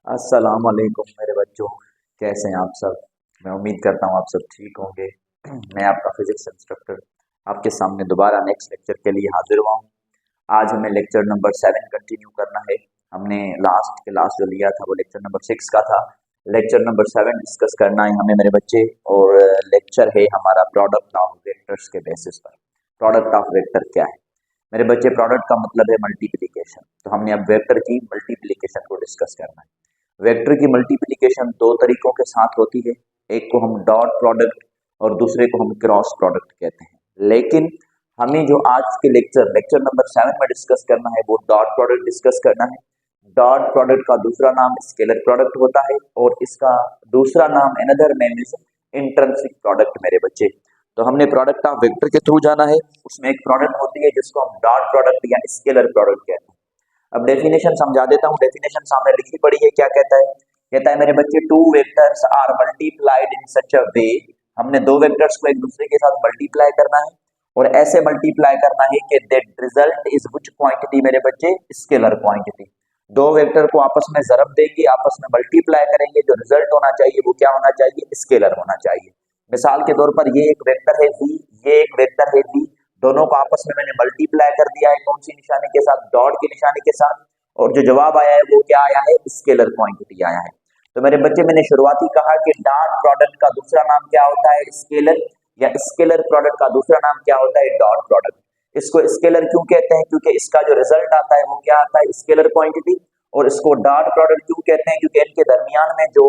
अस्सलाम वालेकुम मेरे बच्चों। कैसे हैं आप सब? मैं उम्मीद करता हूँ आप सब ठीक होंगे। मैं आपका फिजिक्स इंस्ट्रक्टर आपके सामने दोबारा नेक्स्ट लेक्चर के लिए हाजिर हुआ हूँ। आज हमें लेक्चर नंबर 7 कंटिन्यू करना है। हमने लास्ट क्लास जो लिया था वो लेक्चर नंबर 6 का था। लेक्चर नंबर 7 डिस्कस करना है हमें मेरे बच्चे। और लेक्चर है हमारा प्रोडक्ट ऑफ वेक्टर्स के बेसिस पर। प्रोडक्ट ऑफ वेक्टर क्या है मेरे बच्चे? प्रोडक्ट का मतलब है मल्टीप्लिकेशन। तो हमने अब वेक्टर की मल्टीप्लिकेशन को डिस्कस करना है। वेक्टर की मल्टीप्लिकेशन दो तरीकों के साथ होती है। एक को हम डॉट प्रोडक्ट और दूसरे को हम क्रॉस प्रोडक्ट कहते हैं। लेकिन हमें जो आज के लेक्चर नंबर 7 में डिस्कस करना है वो डॉट प्रोडक्ट डिस्कस करना है। डॉट प्रोडक्ट का दूसरा नाम स्केलर प्रोडक्ट होता है और इसका दूसरा नाम another name is intrinsic product मेरे बच्चे। तो हमने प्रोडक्ट ऑफ वेक्टर के थ्रू जाना है। उसमें एक प्रोडक्ट होती है जिसको हम डॉट प्रोडक्ट या स्केलर प्रोडक्ट कहते हैं। अब डेफिनेशन समझा देता हूँ। डेफिनेशन सामने लिखी पड़ी है। क्या कहता है? कहता है मेरे बच्चे टू वेक्टर्स आर मल्टीप्लाइड इन सच अ वे। हमने दो वेक्टर्स को एक दूसरे के साथ मल्टीप्लाई करना है और ऐसे मल्टीप्लाई करना है कि that result is which quantity मेरे बच्चे? Scalar quantity. दो वेक्टर को आपस में जरब देंगे, आपस में मल्टीप्लाई करेंगे, जो रिजल्ट होना चाहिए वो क्या होना चाहिए? स्केलर होना चाहिए। मिसाल के तौर पर ये एक वेक्टर है v, ये एक वेक्टर है v। दोनों को आपस में मैंने मल्टीप्लाई कर दिया है। कौन सी निशानी के साथ? डॉट की निशानी के साथ। और जो जवाब आया है वो क्या आया है? स्केलर क्वांटिटी आया है। तो मेरे बच्चे मैंने शुरुआती कहा कि डॉट प्रोडक्ट का दूसरा नाम क्या होता है? स्केलर। या स्केलर प्रोडक्ट का दूसरा नाम क्या होता है? Dot product. इसको स्केलर क्यों कहते हैं? क्योंकि इसका जो रिजल्ट आता है वो क्या आता है? Scalar quantity. और इसको डॉट प्रोडक्ट क्यों कहते हैं? क्योंकि इनके दरमियान में जो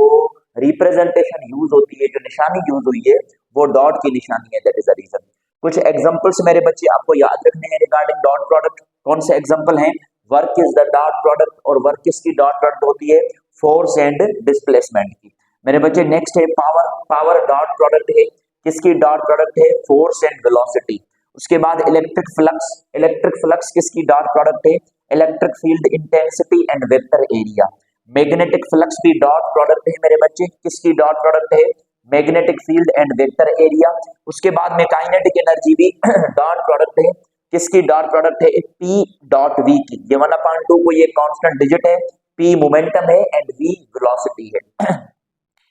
रिप्रेजेंटेशन यूज होती है, जो निशानी यूज हुई है, वो डॉट की निशानी है। That is the reason. कुछ एग्जांपल्स मेरे बच्चे आपको याद रखने हैं रिगार्डिंग डॉट प्रोडक्ट। कौन से एग्जांपल हैं? Work is the dot product. और वर्क किसकी डॉट प्रोडक्ट होती है? फोर्स एंड डिस्प्लेसमेंट की। मेरे बच्चे नेक्स्ट है पावर। पावर डॉट प्रोडक्ट है। किसकी डॉट प्रोडक्ट है? Force and velocity. उसके बाद इलेक्ट्रिक फ्लक्स। इलेक्ट्रिक फ्लक्स किसकी डॉट प्रोडक्ट है? Electric field intensity and vector area. Magnetic flux भी डॉट प्रोडक्ट है मेरे बच्चे। किसकी डॉट प्रोडक्ट है? Magnetic field and vector area. उसके बाद में काइनेटिक एनर्जी भी डॉट प्रोडक्ट है। किसकी डॉट प्रोडक्ट है? पी डॉट वी की। ये 1/2 को ये कांस्टेंट डिजिट है, पी मोमेंटम है एंड वी वेलोसिटी है।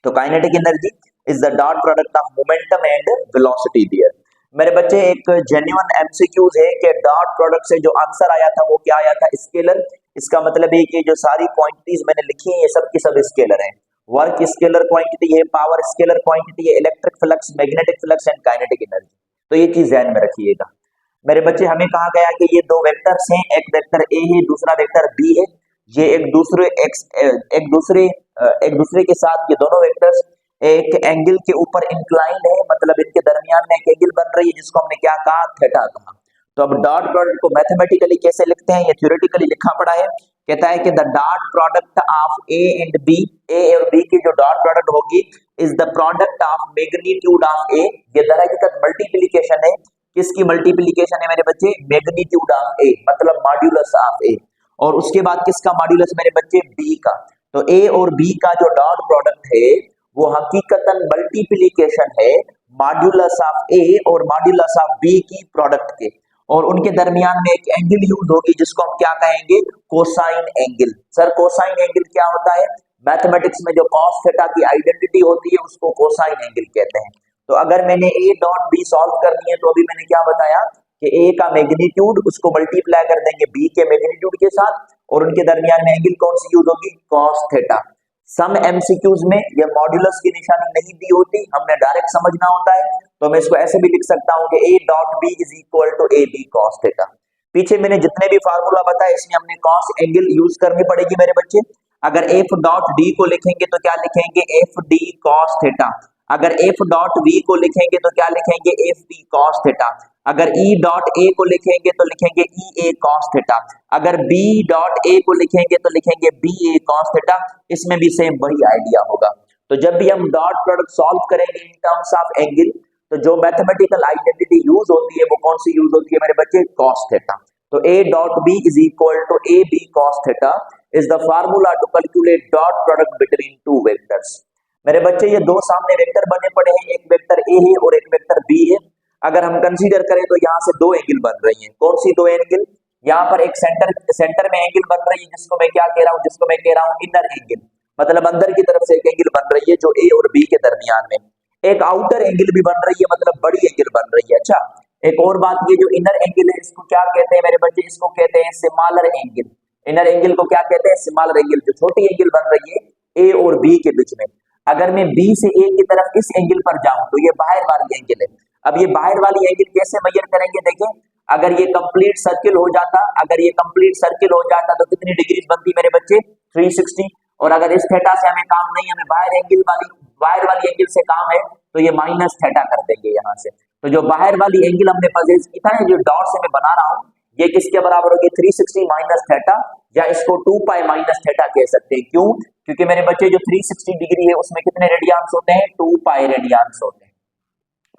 तो kinetic energy is the dot product of momentum and velocity there. मेरे बच्चे एक जेन्युइन एमसीक्यूज है कि डॉट प्रोडक्ट से जो आंसर आया था वो क्या आया था? स्केलर। इसका मतलब है कि जो सारी क्वांटिटीज मैंने लिखी है ये सब की सब स्केलर है। वर्क स्केलर क्वांटिटी है, पावर स्केलर क्वांटिटी है, electric flux, magnetic flux and kinetic energy. तो ये चीज ध्यान में रखिएगा मेरे बच्चे। हमें कहा गया कि ये दो वेक्टर्स हैं, एक वेक्टर ए है, दूसरा वेक्टर बी है। ये एक दूसरे के साथ ये दोनों वेक्टर्स एक एंगल के ऊपर इंक्लाइन है, मतलब इनके दरमियान में एक एंगल बन रही है जिसको हमने क्या कहा? थीटा कहा। तो अब डॉट प्रोडक्ट को मैथमेटिकली कैसे लिखते हैं? ये थ्योरेटिकली लिखा पड़ा है। कहता है कि the dot product of A and B, A और बी की जो डॉट प्रोडक्ट होगी is the product of magnitude of A. ये दरअसल मल्टीप्लिकेशन है। किसकी मल्टीप्लिकेशन है मेरे बच्चे? मैग्नीट्यूड ऑफ ए, मतलब मॉड्यूलस ऑफ ए। और उसके बाद किसका मॉड्यूलस मेरे बच्चे? बी का। तो ए और बी का जो डॉट प्रोडक्ट है वो हकीकतन मल्टीप्लिकेशन है मॉड्यूलस ऑफ ए और मॉड्यूलस ऑफ बी की प्रोडक्ट के। और उनके दरमियान में एक एंगल यूज होगी जिसको हम क्या कहेंगे? Cosine angle. Sir cosine angle क्या होता है? मैथमेटिक्स में जो कॉस थीटा की आइडेंटिटी होती है उसको कोसाइन एंगल कहते हैं। तो अगर मैंने ए डॉट बी सॉल्व करनी है तो अभी मैंने क्या बताया कि ए का मैग्नीट्यूड उसको मल्टीप्लाई कर देंगे बी के मैग्नीट्यूड के साथ और उनके दरमियान में एंगल कौन सी यूज होगी? Cos theta. सम एमसीक्यूज में ये मॉड्यूलस की निशानी नहीं दी होती, हमने डायरेक्ट समझना होता है। तो मैं इसको ऐसे भी लिख सकता हूं कि A dot B is equal to A B cos theta. पीछे मैंने जितने भी फार्मूला बताए इसमें हमने कॉस एंगल यूज करनी पड़ेगी मेरे बच्चे। अगर एफ डॉट डी को लिखेंगे तो क्या लिखेंगे? F D cos theta. अगर एफ डॉट वी को लिखेंगे तो क्या लिखेंगे? F B cos theta. अगर ई डॉट ए को लिखेंगे तो लिखेंगे ई ए कॉस थीटा। अगर बी डॉट ए को लिखेंगे तो लिखेंगे बी ए कॉस थीटा। इसमें भी सेम वही आइडिया होगा। तो जब भी हम डॉट प्रोडक्ट सॉल्व करेंगे इन टर्म्स ऑफ एंगल तो जो मैथमेटिकल आइडेंटिटी यूज होती है वो कौन सी यूज होती है मेरे बच्चे? Cos theta. तो ए dot B is equal to A B cos theta is the formula to calculate dot product between two vectors. मेरे बच्चे ये दो सामने वेक्टर बने पड़े हैं, एक वेक्टर ए है और एक वेक्टर बी है। अगर हम कंसीडर करें तो यहाँ से दो एंगल बन रही हैं। कौन सी दो एंगल? यहाँ पर एक सेंटर में एंगल बन रही है जिसको मैं क्या कह रहा हूँ? जिसको मैं कह रहा हूँ इनर एंगल, मतलब अंदर की तरफ से एक एंगल बन रही है जो ए और बी के दरमियान में, एक आउटर एंगल भी बन रही है, मतलब बड़ी एंगल बन रही है। अच्छा, एक और बात, ये जो इनर एंगल है इसको क्या कहते हैं मेरे बच्चे, इसको कहते हैं स्मॉलर एंगल। इनर एंगल को क्या कहते हैं, स्मॉलर एंगल। जो छोटी एंगल बन रही है ए और बी के बीच में, अगर मैं बी से ए की तरफ इस एंगल पर जाऊं तो ये बाहर वाली एंगल है। अब ये बाहर वाली एंगल कैसे मेजर करेंगे, देखें, अगर ये कंप्लीट सर्किल हो जाता, अगर ये कंप्लीट सर्किल हो जाता तो कितनी डिग्री बनती मेरे बच्चे, 360। और अगर इस थीटा से हमें काम नहीं, हमें बाहर वाली एंगल से काम है, तो ये माइनस थीटा कर देंगे यहाँ से। तो जो बाहर वाली एंगल हमने परचेज की था, जो डॉट से मैं बना रहा हूँ, ये किसके बराबर होगी, 360 माइनस थीटा, या इसको 2 पाई माइनस थीटा कह सकते हैं। क्यों, क्योंकि मेरे बच्चे जो 360 डिग्री है उसमें कितने रेडियंस होते हैं, 2 पाई रेडियंस होते हैं।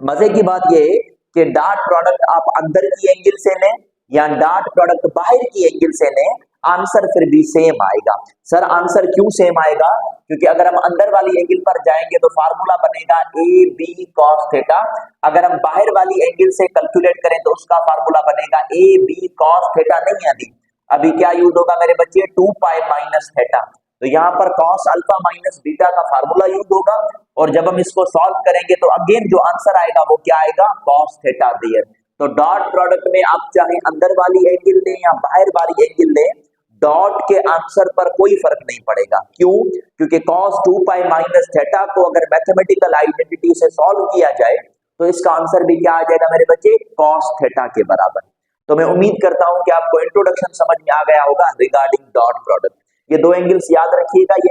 मजे की बात ये है कि डॉट प्रोडक्ट आप अंदर की एंगल से लें या डॉट प्रोडक्ट बाहर की एंगल से लें, आंसर फिर भी सेम आएगा। सर आंसर क्यों सेम आएगा, क्योंकि अगर हम अंदर वाली एंगल पर जाएंगे तो फार्मूला बनेगा ए बी कॉस थीटा, अगर हम बाहर वाली एंगल से कैलकुलेट करें तो उसका फार्मूला बनेगा ए बी कॉस थीटा। नहीं, अभी क्या यूज होगा मेरे बच्चे, 2 पाई माइनस थीटा। तो यहाँ पर कॉस अल्फा माइनस बीटा का फार्मूला यूज होगा, और जब हम इसको सॉल्व करेंगे तो अगेन जो आंसर आएगा वो क्या आएगा, कॉस थीटा दियर। तो डॉट प्रोडक्ट में आप चाहे अंदर वाली एंगल लें या बाहर वाली एंगल लें, डॉट के आंसर पर कोई फर्क नहीं पड़ेगा। क्यों, क्योंकि cos 2 पाई माइनस थीटा को अगर मैथमेटिकल आइडेंटिटी से सॉल्व किया जाए तो इसका आंसर भी क्या आ जाएगा मेरे बच्चे, cos थीटा के बराबर। तो मैं उम्मीद करता हूं कि आपको इंट्रोडक्शन समझ में आ गया होगा रिगार्डिंग डॉट प्रोडक्ट। ये दो एंगल्स याद रखिएगा, ये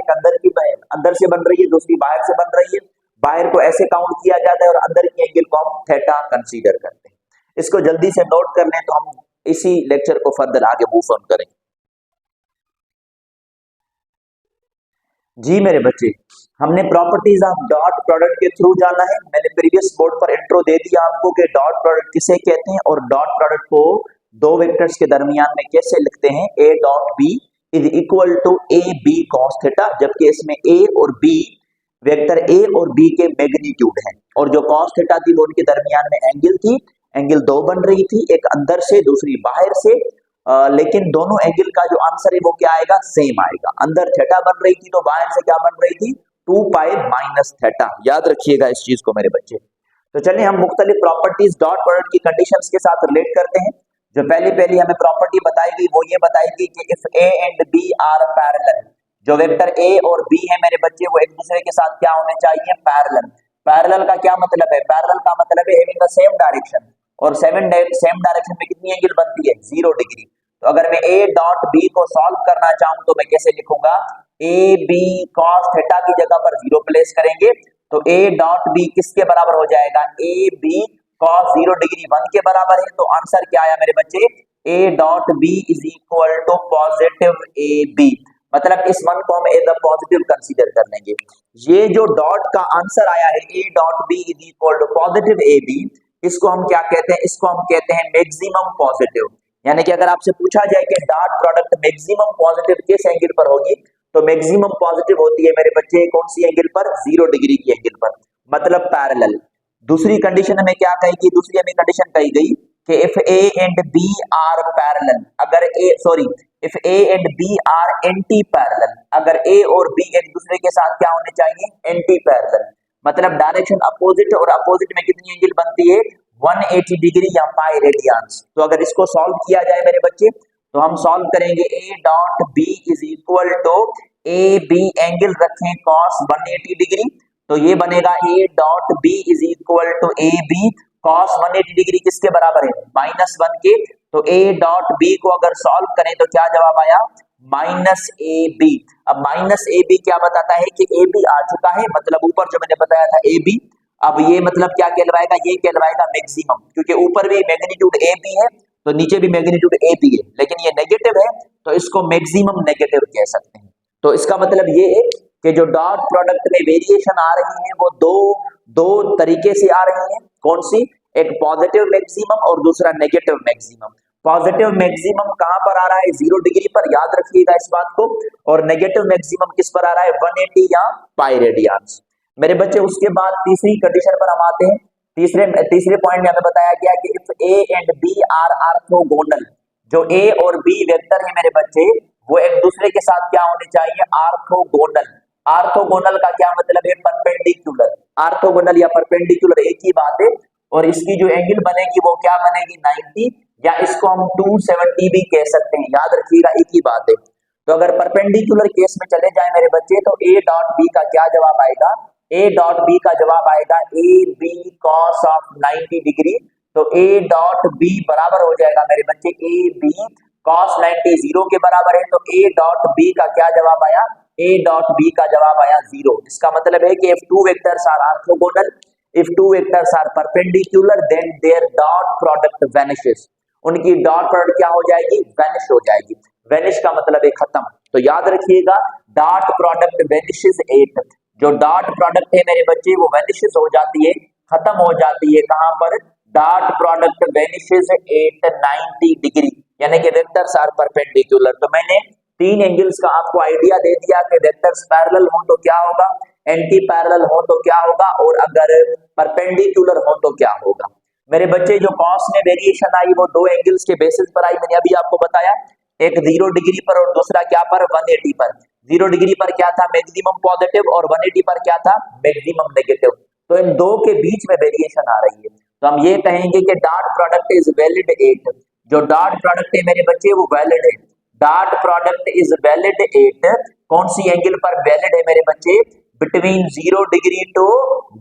अंदर से बन रही है, दूसरी बाहर से बन रही है। बाहर को ऐसे काउंट किया जाता है और अंदर की एंगल को हम थीटा कंसीडर करते हैं। इसको जल्दी से नोट कर लें तो हम इसी लेक्चर को फर्दर आगे मूव ऑन करेंगे। जी मेरे बच्चे, हमने प्रॉपर्टीज ऑफ डॉट प्रोडक्ट के थ्रू जाना है। मैंने प्रीवियस बोर्ड पर इंट्रो दे दिया आपको कि डॉट प्रोडक्ट किसे कहते हैं और डॉट प्रोडक्ट को दो वेक्टर्स के दरमियान में कैसे लिखते हैं, A dot B is equal to A B cos theta, जबकि इसमें ए और बी, वेक्टर ए और बी के मैग्नीट्यूड हैं, और जो कॉस थीटा थी वो उनके दरमियान में एंगल थी। एंगल दो बन रही थी, एक अंदर से दूसरी बाहर से, लेकिन दोनों एंगल का जो आंसर है वो क्या आएगा, सेम आएगा। अंदर थीटा बन रही थी तो बाहर से क्या बन रही थी, 2 पाई माइनस थीटा। याद रखिएगा इस चीज को मेरे बच्चे। तो चलिए हम मुख्तलिफ प्रॉपर्टीज डॉट प्रोडक्ट की कंडीशंस के साथ रिलेट करते हैं। जो पहली हमें प्रॉपर्टी बताई गई वो ये बताई गई कि if A and B are parallel, जो वेक्टर ए और बी है मेरे बच्चे वो एक दूसरे के साथ क्या होने चाहिए, पैरेलल। पैरेलल का क्या मतलब है, पैरेलल का मतलब है हैविंग द सेम डायरेक्शन, और सेम डायरेक्शन में कितनी एंगल बनती है, 0 डिग्री। तो अगर मैं ए डॉट बी को सॉल्व करना चाहूं तो मैं कैसे लिखूंगा, ए बी कॉस थीटा की जगह पर 0 प्लेस करेंगे तो ए डॉट बी किसके बराबर हो जाएगा, ए बी कॉस 0 डिग्री 1 के बराबर है। तो आंसर क्या आया मेरे बच्चे, ए dot B is equal to positive A B, मतलब इस वन को हम ए द पॉजिटिव कंसीडर कर लेंगे। ये जो डॉट का आंसर आया है ए dot B is equal to positive A B, इसको हम क्या कहते हैं, इसको हम कहते हैं मैक्सिमम पॉजिटिव। यानी कि अगर आपसे पूछा जाए कि डॉट प्रोडक्ट मैक्सिमम पॉजिटिव किस एंगल पर होगी, तो मैक्सिमम पॉजिटिव होती है मेरे बच्चे कौन सी एंगल पर, 0 डिग्री की एंगल पर, मतलब पैरेलल। दूसरी कंडीशन हमें क्या कही, दूसरी हमें कंडीशन कही गई कि if A and B are parallel, अगर if A and B are anti parallel, अगर ए और बी एक दूसरे के साथ क्या होने चाहिए, एंटी पैरेलल, मतलब डायरेक्शन अपोजिट, और अपोजिट में कितनी एंगल बनती है, 180 डिग्री या पाई रेडियंस। तो अगर इसको सॉल्व किया जाए मेरे बच्चे तो हम सॉल्व करेंगे A dot B is equal to A B angle रखें cos 180 डिग्री, तो ये बनेगा A dot B is equal to A B cos 180 degree किसके बराबर है, -1 के। तो ए डॉट बी को अगर सॉल्व करें तो क्या जवाब आया, माइनस ए बी। अब माइनस ए बी क्या बताता है कि ए बी आ चुका है, मतलब ऊपर जो मैंने बताया था ए बी, अब ये मतलब क्या कहलवाएगा, ये कहलवाएगा मैक्सिमम, क्योंकि ऊपर भी मैग्नीट्यूड ए बी है तो नीचे भी मैग्नीट्यूड ए बी है, लेकिन ये नेगेटिव है तो इसको मैक्सिमम नेगेटिव कह सकते हैं। तो इसका मतलब ये है कि जो डॉट प्रोडक्ट में वेरिएशन आ रही है वो दो तरीके से आ रही है। कौन सी, एक पॉजिटिव मैक्सिमम और दूसरा नेगेटिव मैक्सिमम। पॉजिटिव मैक्सिमम कहां पर आ रहा है, 0 डिग्री पर, याद रखिएगा इस बात को, और नेगेटिव मैक्सिमम किस पर आ रहा है, 180 या पाई रेडियंस। मेरे बच्चे उसके बाद तीसरी कंडीशन पर हम आते हैं। तीसरे पॉइंट में हमें बताया गया कि if A and B are orthogonal, जो ए और बी वेक्टर है मेरे बच्चे वो एक दूसरे के साथ क्या होने चाहिए, ऑर्थोगोनल, आर्थोगोनल का क्या मतलब है? परपेंडिकुलर। आर्थोगोनल या परपेंडिकुलर एक ही बात है। और इसकी जो एंगल बनेगी वो क्या बनेगी? 90, या इसको हम 270 भी कह सकते हैं। याद रखिएगा एक ही बात है। तो अगर परपेंडिकुलर केस में चले जाए मेरे बच्चे, तो ए डॉट बी का क्या जवाब आएगा? ए डॉट बी का जवाब आएगा A B cos of 90 degree. तो ए डॉट बी बराबर हो जाएगा मेरे बच्चे ए बी कॉस 90 जीरो के बराबर है। तो ए डॉट बी का क्या जवाब आया? ए डॉट बी का जवाब आया जीरो। इसका मतलब है कि if two vectors are orthogonal, if two vectors are perpendicular, then their dot product vanishes. उनकी डॉट प्रोडक्ट क्या हो जाएगी? वैनिश हो जाएगी। वैनिश का मतलब है खत्म। तो याद रखिएगा डॉट प्रोडक्ट वैनिशेस एट। जो डॉट प्रोडक्ट है मेरे बच्चे वो वैनिशेस हो जाती है, खत्म हो जाती है। कहां पर? Dot product vanishes at 90 degree, यानी कि वेक्टर्स आर परपेंडिकुलर। तो मैंने तीन एंगल्स का आपको आइडिया दे दिया कि वेक्टर्स पैरेलल हो तो क्या होगा, एंटी पैरेलल हो तो क्या होगा, और अगर परपेंडिकुलर हो तो क्या होगा। मेरे बच्चे जो कॉस में वेरिएशन आई वो दो एंगल्स के बेसिस पर आई, मैंने अभी आपको बताया। एक 0 डिग्री पर और दूसरा क्या पर? 180 पर। 0 डिग्री पर क्या था? मैक्सिमम पॉजिटिव, और 180 पर क्या था? Maximum negative. तो इन दो के बीच में वेरिएशन आ रही है, तो हम ये कहेंगे कि dot product is valid at. जो डॉट प्रोडक्ट है मेरे बच्चे वो वैलिड है। Dot product is valid at कौन सी एंगल पर वैलिड है मेरे बच्चे? Between 0 degree to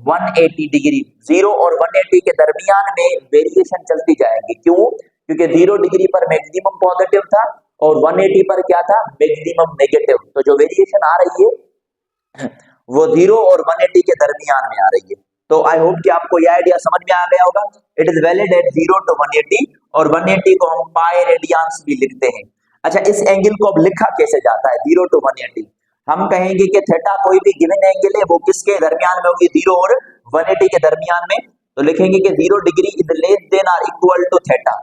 180 degree. 0 और 180 के दरमियान में वेरिएशन चलती जाएगी। क्यों? क्योंकि 0 डिग्री पर मैक्सिमम पॉजिटिव था और 180 पर क्या था? Maximum negative. तो जो वेरिएशन आ रही है वो 0 और 180 के दरमियान में आ रही है। तो आई होप कि आपको यह आइडिया समझ में आ गया होगा। It is valid at 0 to 180, और 180 को हम पाई रेडियंस भी लिखते हैं। अच्छा, इस एंगल को अब लिखा कैसे जाता है 0 टू 180? हम कहेंगे कि थीटा कोई भी गिवन एंगल है वो किसके दरमियान में होगी? 0 और 180 के दरमियान में। तो लिखेंगे कि 0 डिग्री इज लेस देन और इक्वल टू थीटा।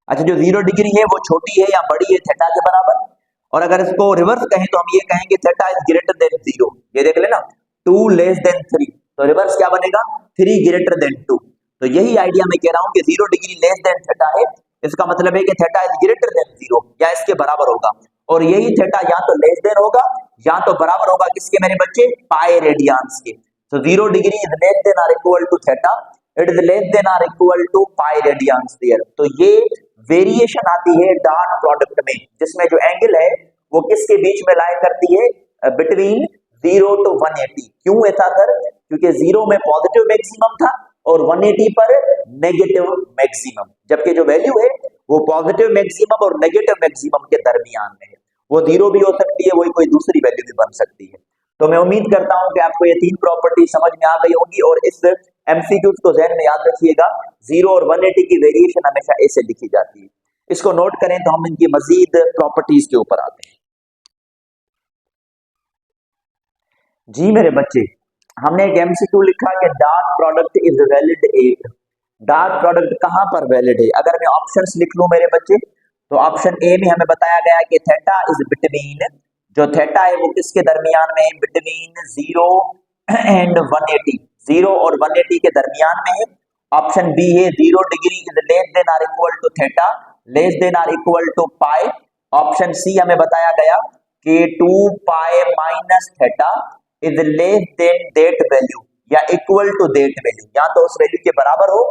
अच्छा, जो 0 डिग्री है वो छोटी है या बड़ी है थीटा के बराबर? और अगर इसको रिवर्स कहें तो हम ये कहेंगे थीटा इज ग्रेटर देन 0। ये देख लेना, 2 लेस देन 3। तो रिवर्स क्या बनेगा? 3 ग्रेटर देन 2। तो यही आइडिया मैं कह रहा हूं कि 0 डिग्री लेस देन थीटा है, इसका मतलब है कि थीटा इज ग्रेटर देन 0 या इसके बराबर होगा। और यही थीटा या तो लेस देन होगा या तो बराबर होगा किसके मेरे बच्चे? पाई रेडियंस के। तो 0 डिग्री इज लेस देन और equal to theta, it is less than और equal to pi radians there. तो ये वेरिएशन आती है डॉट प्रोडक्ट में, जिसमें जो एंगल है वो किसके बीच में लाई करती है? Between 0 to 180। क्यों ऐसा सर? क्योंकि 0 में पॉजिटिव मैक्सिमम था और 180 पर नेगेटिव मैक्सिमम, जबकि जो वैल्यू है वो पॉजिटिव मैक्सिमम और नेगेटिव मैक्सिमम के दरमियान में है। वो 0 भी हो सकती है, वही कोई दूसरी वैल्यू भी बन सकती है। तो मैं उम्मीद करता हूं कि आपको ये तीन प्रॉपर्टी समझ में आ गई होगी, और इस एमसीक्यूज को ध्यान में याद रखिएगा। 0 और 180 की वेरिएशन हमेशा ऐसे लिखी जाती है। इसको नोट करें तो हम इनकी मजीद प्रॉपर्टीज के ऊपर आते हैं। जी मेरे बच्चे, हमने एक एमसीक्यू लिखा कि dot product is valid at. Dot product कहां पर वैलिड है? अगर मैं ऑप्शंस लिख लूं मेरे बच्चे, तो ऑप्शन ए में हमें बताया गया कि थीटा इज बिटवीन, जो थीटा है वो किसके दरमियान में? Between 0 and 180। 0 और 180 के दरमियान में है। ऑप्शन बी है 0 डिग्री इज लेस देन और equal to theta, less than और equal to pi. Option c हमें बताया गया कि 2 pi minus theta is less than that value या इक्वल टू दैट वैल्यू, या तो उस वैल्यू के बराबर हो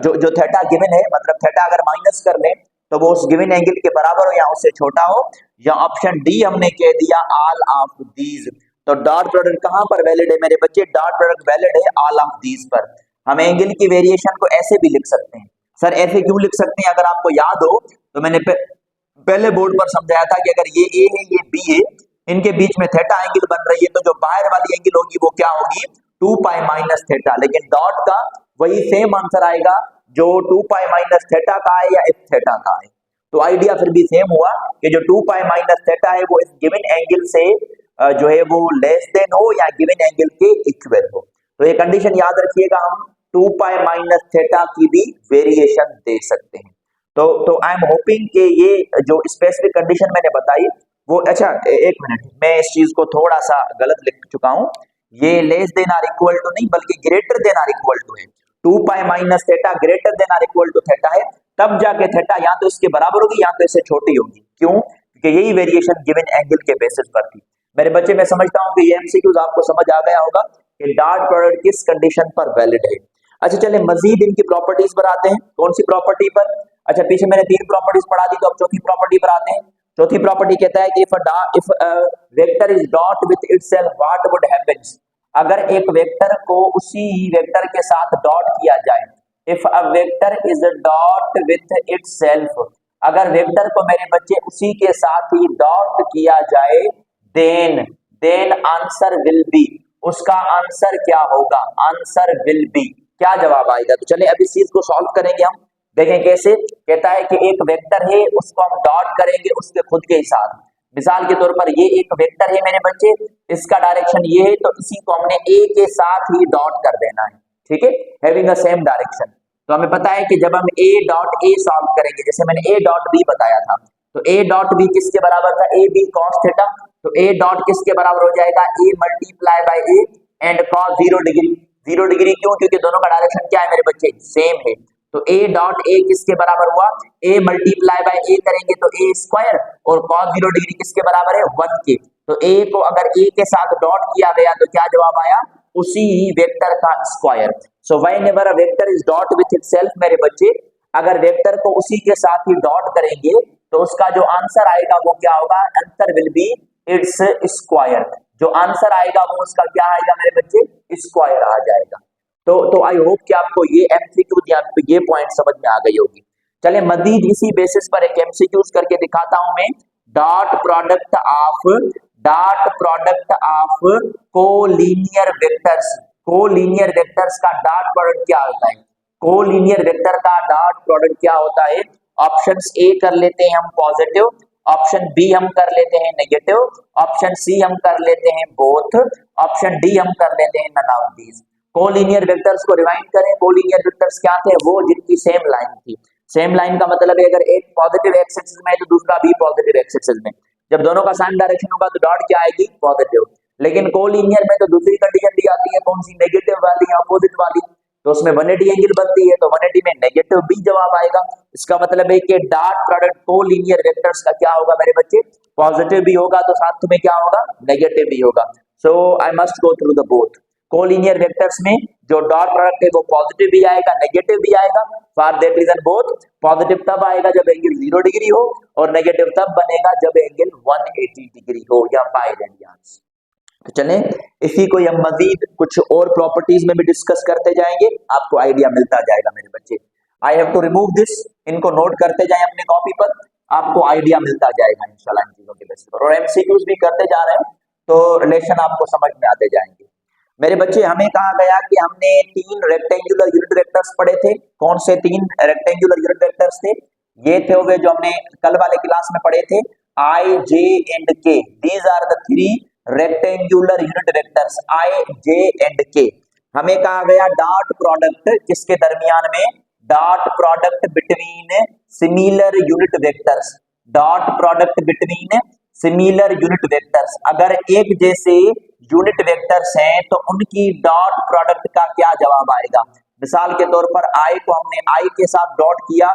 जो थीटा गिवन है, मतलब थीटा अगर माइनस कर ले तो वो उस गिवन एंगल के बराबर हो या उससे छोटा हो, या ऑप्शन डी हमने कह दिया ऑल ऑफ दीज। तो डॉट प्रोडक्ट कहां पर वैलिड है मेरे बच्चे? डॉट प्रोडक्ट वैलिड है ऑल ऑफ दीज पर। हम एंगल की वेरिएशन को ऐसे भी लिख सकते हैं। सर ऐसे क्यों लिख सकते हैं? अगर आपको याद हो तो मैंने पहले बोर्ड पर समझाया था कि अगर ये ए है ये बी है, इनके बीच में थीटा एंगल बन रही है, तो जो बाहर वाली एंगल होगी वो क्या होगी? 2 पाई माइनस थीटा। लेकिन डॉट का वही सेम आंसर आएगा जो 2 पाई माइनस थीटा का है या इस थीटा का है। तो आइडिया फिर भी सेम हुआ कि जो 2 पाई माइनस थीटा है वो इस गिवन एंगल से जो है वो लेस देन हो या गिवन एंगल के इक्वल हो। तो ये कंडीशन याद रखिएगा, हम 2 पाई माइनस थीटा की भी वेरिएशन दे सकते हैं। तो आई एम होपिंग कि ये जो स्पेसिफिक कंडीशन मैंने बताई वो, अच्छा एक मिनट, मैं इस चीज को थोड़ा सा गलत लिख चुका हूं। ये less than or equal to नहीं बल्कि greater than or equal to है। 2 pi minus theta greater than or equal to theta है, तब जाके थीटा या तो इसके बराबर होगी या तो इससे छोटी होगी। क्यों? क्योंकि यही वेरिएशन गिवन एंगल के बेसिस पर थी। मेरे बच्चे मैं समझता हूं कि ये एमसीक्यूज आपको समझ आ गया होगा कि डॉट प्रोडक्ट किस कंडीशन पर वैलिड है। अच्छा चलिए मजीद इनकी प्रॉपर्टीज पर आते हैं। कौन सी प्रॉपर्टी पर? अच्छा पीछे मैंने 3 प्रॉपर्टीज पढ़ा दी, तो अब चौथी प्रॉपर्टी पर आते हैं। चौथी प्रॉपर्टी कहता है कि if vector is dot with itself what would happens. अगर एक वेक्टर को उसी वेक्टर के साथ डॉट किया जाए, if a vector is dot with itself, अगर वेक्टर को मेरे बच्चे उसी के साथ ही डॉट किया जाए, देन आंसर विल बी, उसका आंसर क्या होगा? आंसर विल बी, क्या जवाब आएगा? तो चलिए अब इस चीज को सॉल्व करेंगे हम। देखें कैसे। कहता है कि एक वेक्टर है, उसको हम डॉट करेंगे उसके खुद के साथ। मिसाल के तौर पर ये एक वेक्टर है मेरे बच्चे, इसका डायरेक्शन ये है, तो इसी को हमने ए के साथ ही डॉट कर देना है, ठीक है, हैविंग अ सेम डायरेक्शन। तो हमें पता है कि जब हम ए डॉट ए सॉल्व करेंगे, जैसे मैंने ए डॉट बी बताया था, तो ए डॉट बी किसके बराबर था? A B cos theta. तो ए डॉट किसके बराबर हो जाएगा? A multiply by a and cos 0 degree. 0 degree क्यों? क्योंकि दोनों का डायरेक्शन क्या है मेरे बच्चे? सेम है। तो ए डॉट ए किसके बराबर हुआ? ए मल्टीप्लाई बाय ए करेंगे तो ए स्क्वायर, और कॉस 0 डिग्री किसके बराबर है? 1 के। तो ए को अगर ए के साथ डॉट किया गया तो क्या जवाब आया? उसी वेक्टर का square. So whenever a vector is dot with itself मेरे बच्चे, अगर वेक्टर को उसी के साथ ही डॉट करेंगे तो उसका जो आंसर आएगा वो क्या होगा? Answer will B its square. जो आंसर आएगा वो उसका क्या आएगा मेरे बच्चे? स्क्वायर आ जाएगा। तो आई होप कि आपको ये एमसीक्यू ये पॉइंट समझ में आ गई होगी। चलिए मजीद इसी बेसिस पर एक एमसीक्यूज करके दिखाता हूं मैं। Dot product of collinear vectors. Collinear vectors का डॉट प्रोडक्ट क्या होता है? कोलिनियर वेक्टर का डॉट प्रोडक्ट क्या होता है? ऑप्शन ए कर लेते हैं हम पॉजिटिव, ऑप्शन बी हम कर लेते हैं नेगेटिव, ऑप्शन सी हम कर लेते हैं बोथ, ऑप्शन डी हम कर लेते हैं none of these. Collinear vectors को रिवाइंड करें। कोलिनियर वेक्टर्स क्या थे? वो जिनकी सेम लाइन थी। सेम लाइन का मतलब है अगर एक पॉजिटिव एक्स एक्सिस में है तो दूसरा भी पॉजिटिव एक्स एक्सिस में, जब दोनों का सेम डायरेक्शन होगा तो डॉट क्या आएगी? पॉजिटिव। लेकिन कोलिनियर में तो दूसरी कंडीशन दी आती है, कौन सी? नेगेटिव वाली या अपोजिट वाली। तो उसमें 180 एंगल बनती है, तो 180 में नेगेटिव बी जवाब आएगा। इसका मतलब है कि डॉट प्रोडक्ट कोलिनियर वेक्टर्स का क्या होगा मेरे बच्चे? पॉजिटिव भी होगा तो साथ में क्या होगा? नेगेटिव भी होगा। So I must go through the both. Collinear vectors में जो डॉट प्रोडक्ट है वो पॉजिटिव भी आएगा नेगेटिव भी आएगा। For that reason both. Positive तब आएगा जब एंगल 0 डिग्री हो, और नेगेटिव तब बनेगा जब एंगल 180 डिग्री हो या पाई रेडियंस। तो चलें इसी को हम मजीद कुछ और प्रॉपर्टीज में भी डिस्कस करते जाएंगे, आपको आइडिया मिलता जाएगा मेरे बच्चे। I have to remove this, इनको नोट करते जाएं अपने कॉपी पर, आपको आइडिया मिलता जाएगा इंशाल्लाह इन चीजों के बेसिस पर। और एमसीक्यूज भी करते जा रहे हैं तो रिलेशन आपको समझ में आते जाएंगे। मेरे बच्चे हमें कहा गया कि हमने 3 रेक्टेंगुलर यूनिट वेक्टर्स पढ़े थे। कौन से 3 रेक्टेंगुलर यूनिट वेक्टर्स थे? ये थे हुए जो हमने कल वाले क्लास में पढ़े थे, I, J and K. These are the 3 rectangular unit vectors, I, J and K. हमें कहा गया डॉट प्रोडक्ट किसके दरमियान में? Dot product between similar unit vectors. Dot product between similar unit vectors. अगर एक जैसे यूनिट वेक्टर्स हैं तो उनकी डॉट प्रोडक्ट का क्या जवाब आएगा? मिसाल के तौर पर आई को हमने आई के साथ डॉट किया,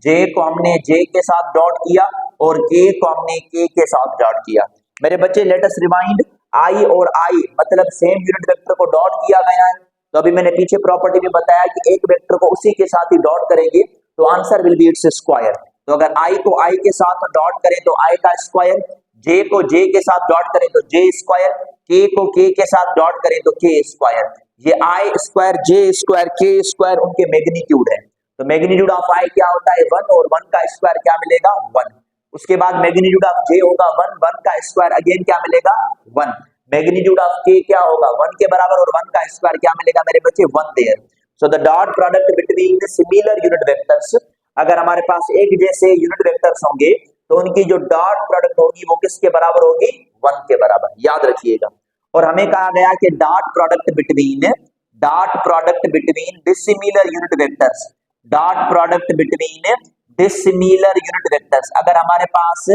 जे को हमने जे के साथ डॉट किया, और के को हमने के साथ डॉट किया। मेरे बच्चे लेट अस रिमाइंड, आई और आई मतलब same unit vector co dot किया गया है। तो अभी मैंने पीछे प्रॉपर्टी में बताया कि एक वेक्टर को उसी के साथ ही डॉट करेंगे तो answer will B its square. तो अगर आई को आई के साथ डॉट करें तो आई का स्क्वायर, जे को जे के साथ डॉट करें तो जे स्क्वायर, के को के साथ डॉट करें तो के स्क्वायर। ये आई स्क्वायर, जे स्क्वायर, के स्क्वायर उनके मैग्नीट्यूड है। तो मैग्नीट्यूड ऑफ आई क्या होता है? 1, और 1 का स्क्वायर क्या मिलेगा? 1। उसके बाद मैग्नीट्यूड ऑफ जे होगा 1, 1 का स्क्वायर अगेन क्या मिलेगा? 1। मैग्नीट्यूड ऑफ के क्या होगा? 1 के बराबर, और 1 का स्क्वायर क्या मिलेगा मेरे बच्चे? 1 there. So the dot product between similar unit vectors, अगर हमारे पास एक जैसे यूनिट वेक्टर्स होंगे तो उनकी जो डॉट प्रोडक्ट होगी वो किसके बराबर होगी? 1 के बराबर, याद रखिएगा। और हमें कहा गया कि dot product between dissimilar unit vectors, dot product between dissimilar unit vectors. अगर हमारे पास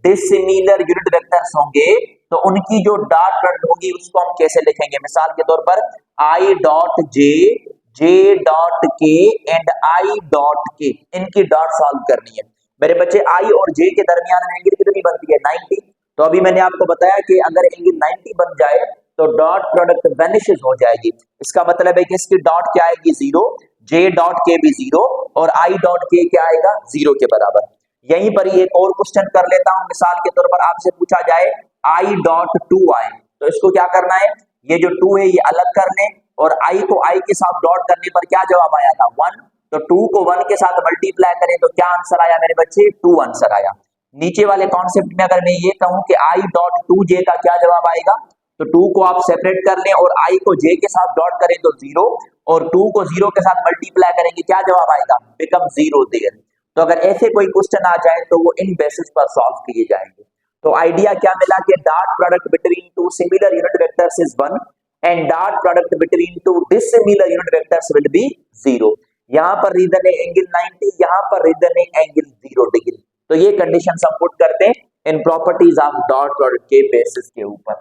डिसिमिलर यूनिट वेक्टर्स होंगे तो उनकी जो डॉट प्रोडक्ट होगी उसको हम कैसे लिखेंगे? मिसाल के तौर पर I dot J, J dot के एंड आई डॉट के, इनकी डॉट सॉल्व करनी है। मेरे बच्चे आई और जे के दरमियान में एंगल कितनी बनती है? 90। तो अभी मैंने आपको बताया कि अगर एंगल 90 बन जाए तो डॉट प्रोडक्ट वेनिशेस हो जाएगी। इसका मतलब है कि इसकी डॉट क्या आएगी, जीरो, जे डॉट के भी जीरो और आई डॉट के क्या आएगा, जीरो के बराबर। यहीं पर ही एक और क्वेश्चन कर लेता हूं, मिसाल के तौर पर आपसे पूछा जाए आई डॉट टू आई, तो इसको क्या करना है, ये जो टू है ये अलग कर लें और आई को आई के साथ डॉट करने पर क्या जवाब आया था, वन। तो टू को वन के साथ मल्टीप्लाई करें तो क्या आंसर आया मेरे बच्चे, टू आंसर आया। नीचे वाले कॉन्सेप्ट में अगर मैं ये कहूं कि आई डॉट टू जे का क्या जवाब आएगा, तो टू को आप सेपरेट कर लें और आई को जे के साथ डॉट करें तो जीरो और टू को जीरो के साथ मल्टीप्लाई करेंगे क्या जवाब आएगा, बिकम जीरो देयर। तो अगर ऐसे कोई क्वेश्चन आ जाए तो वो इन बेसिस पर सॉल्व किए जाएंगे। तो आइडिया क्या मिला कि dot product between to similar unit vectors is 1 and dot product between to dissimilar unit vectors will be 0। यहां पर रीजन है एंगल 90, यहां पर रीजन है एंगल 0 डिग्री। तो ये कंडीशन हम पुट करते हैं इन प्रॉपर्टीज ऑफ डॉट प्रोडक्ट के बेसिस के ऊपर।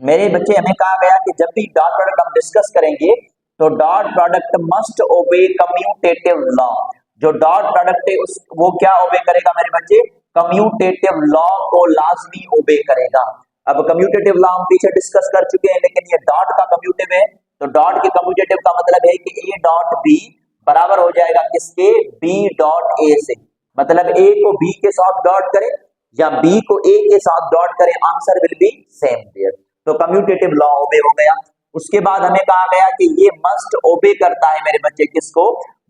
मेरे बच्चे हमें कहा गया कि जब भी डॉट प्रोडक्ट हम डिस्कस करेंगे तो डॉट प्रोडक्ट मस्ट ओबे कम्यूटेटिव लॉ। जो डॉट प्रोडक्ट है उस वो क्या ओबे करेगा मेरे बच्चे, कम्यूटेटिव लॉ को लाजमी ओबे करेगा। अब कम्यूटेटिव लॉ हम पीछे डिस्कस कर चुके हैं, लेकिन ये डॉट का कम्यूटेटिव है, तो डॉट के कम्यूटेटिव का मतलब है कि ए डॉट बी बराबर हो जाएगा किसके, बी डॉट ए से। मतलब ए को बी के साथ डॉट करें या बी को ए के साथ डॉट करें, answer will be same there. तो कम्यूटेटिव लॉ ओबे हो गया। उसके बाद हमें कहा गया कि ये मस्ट ओबे करता है मेरे बच्चे किसको,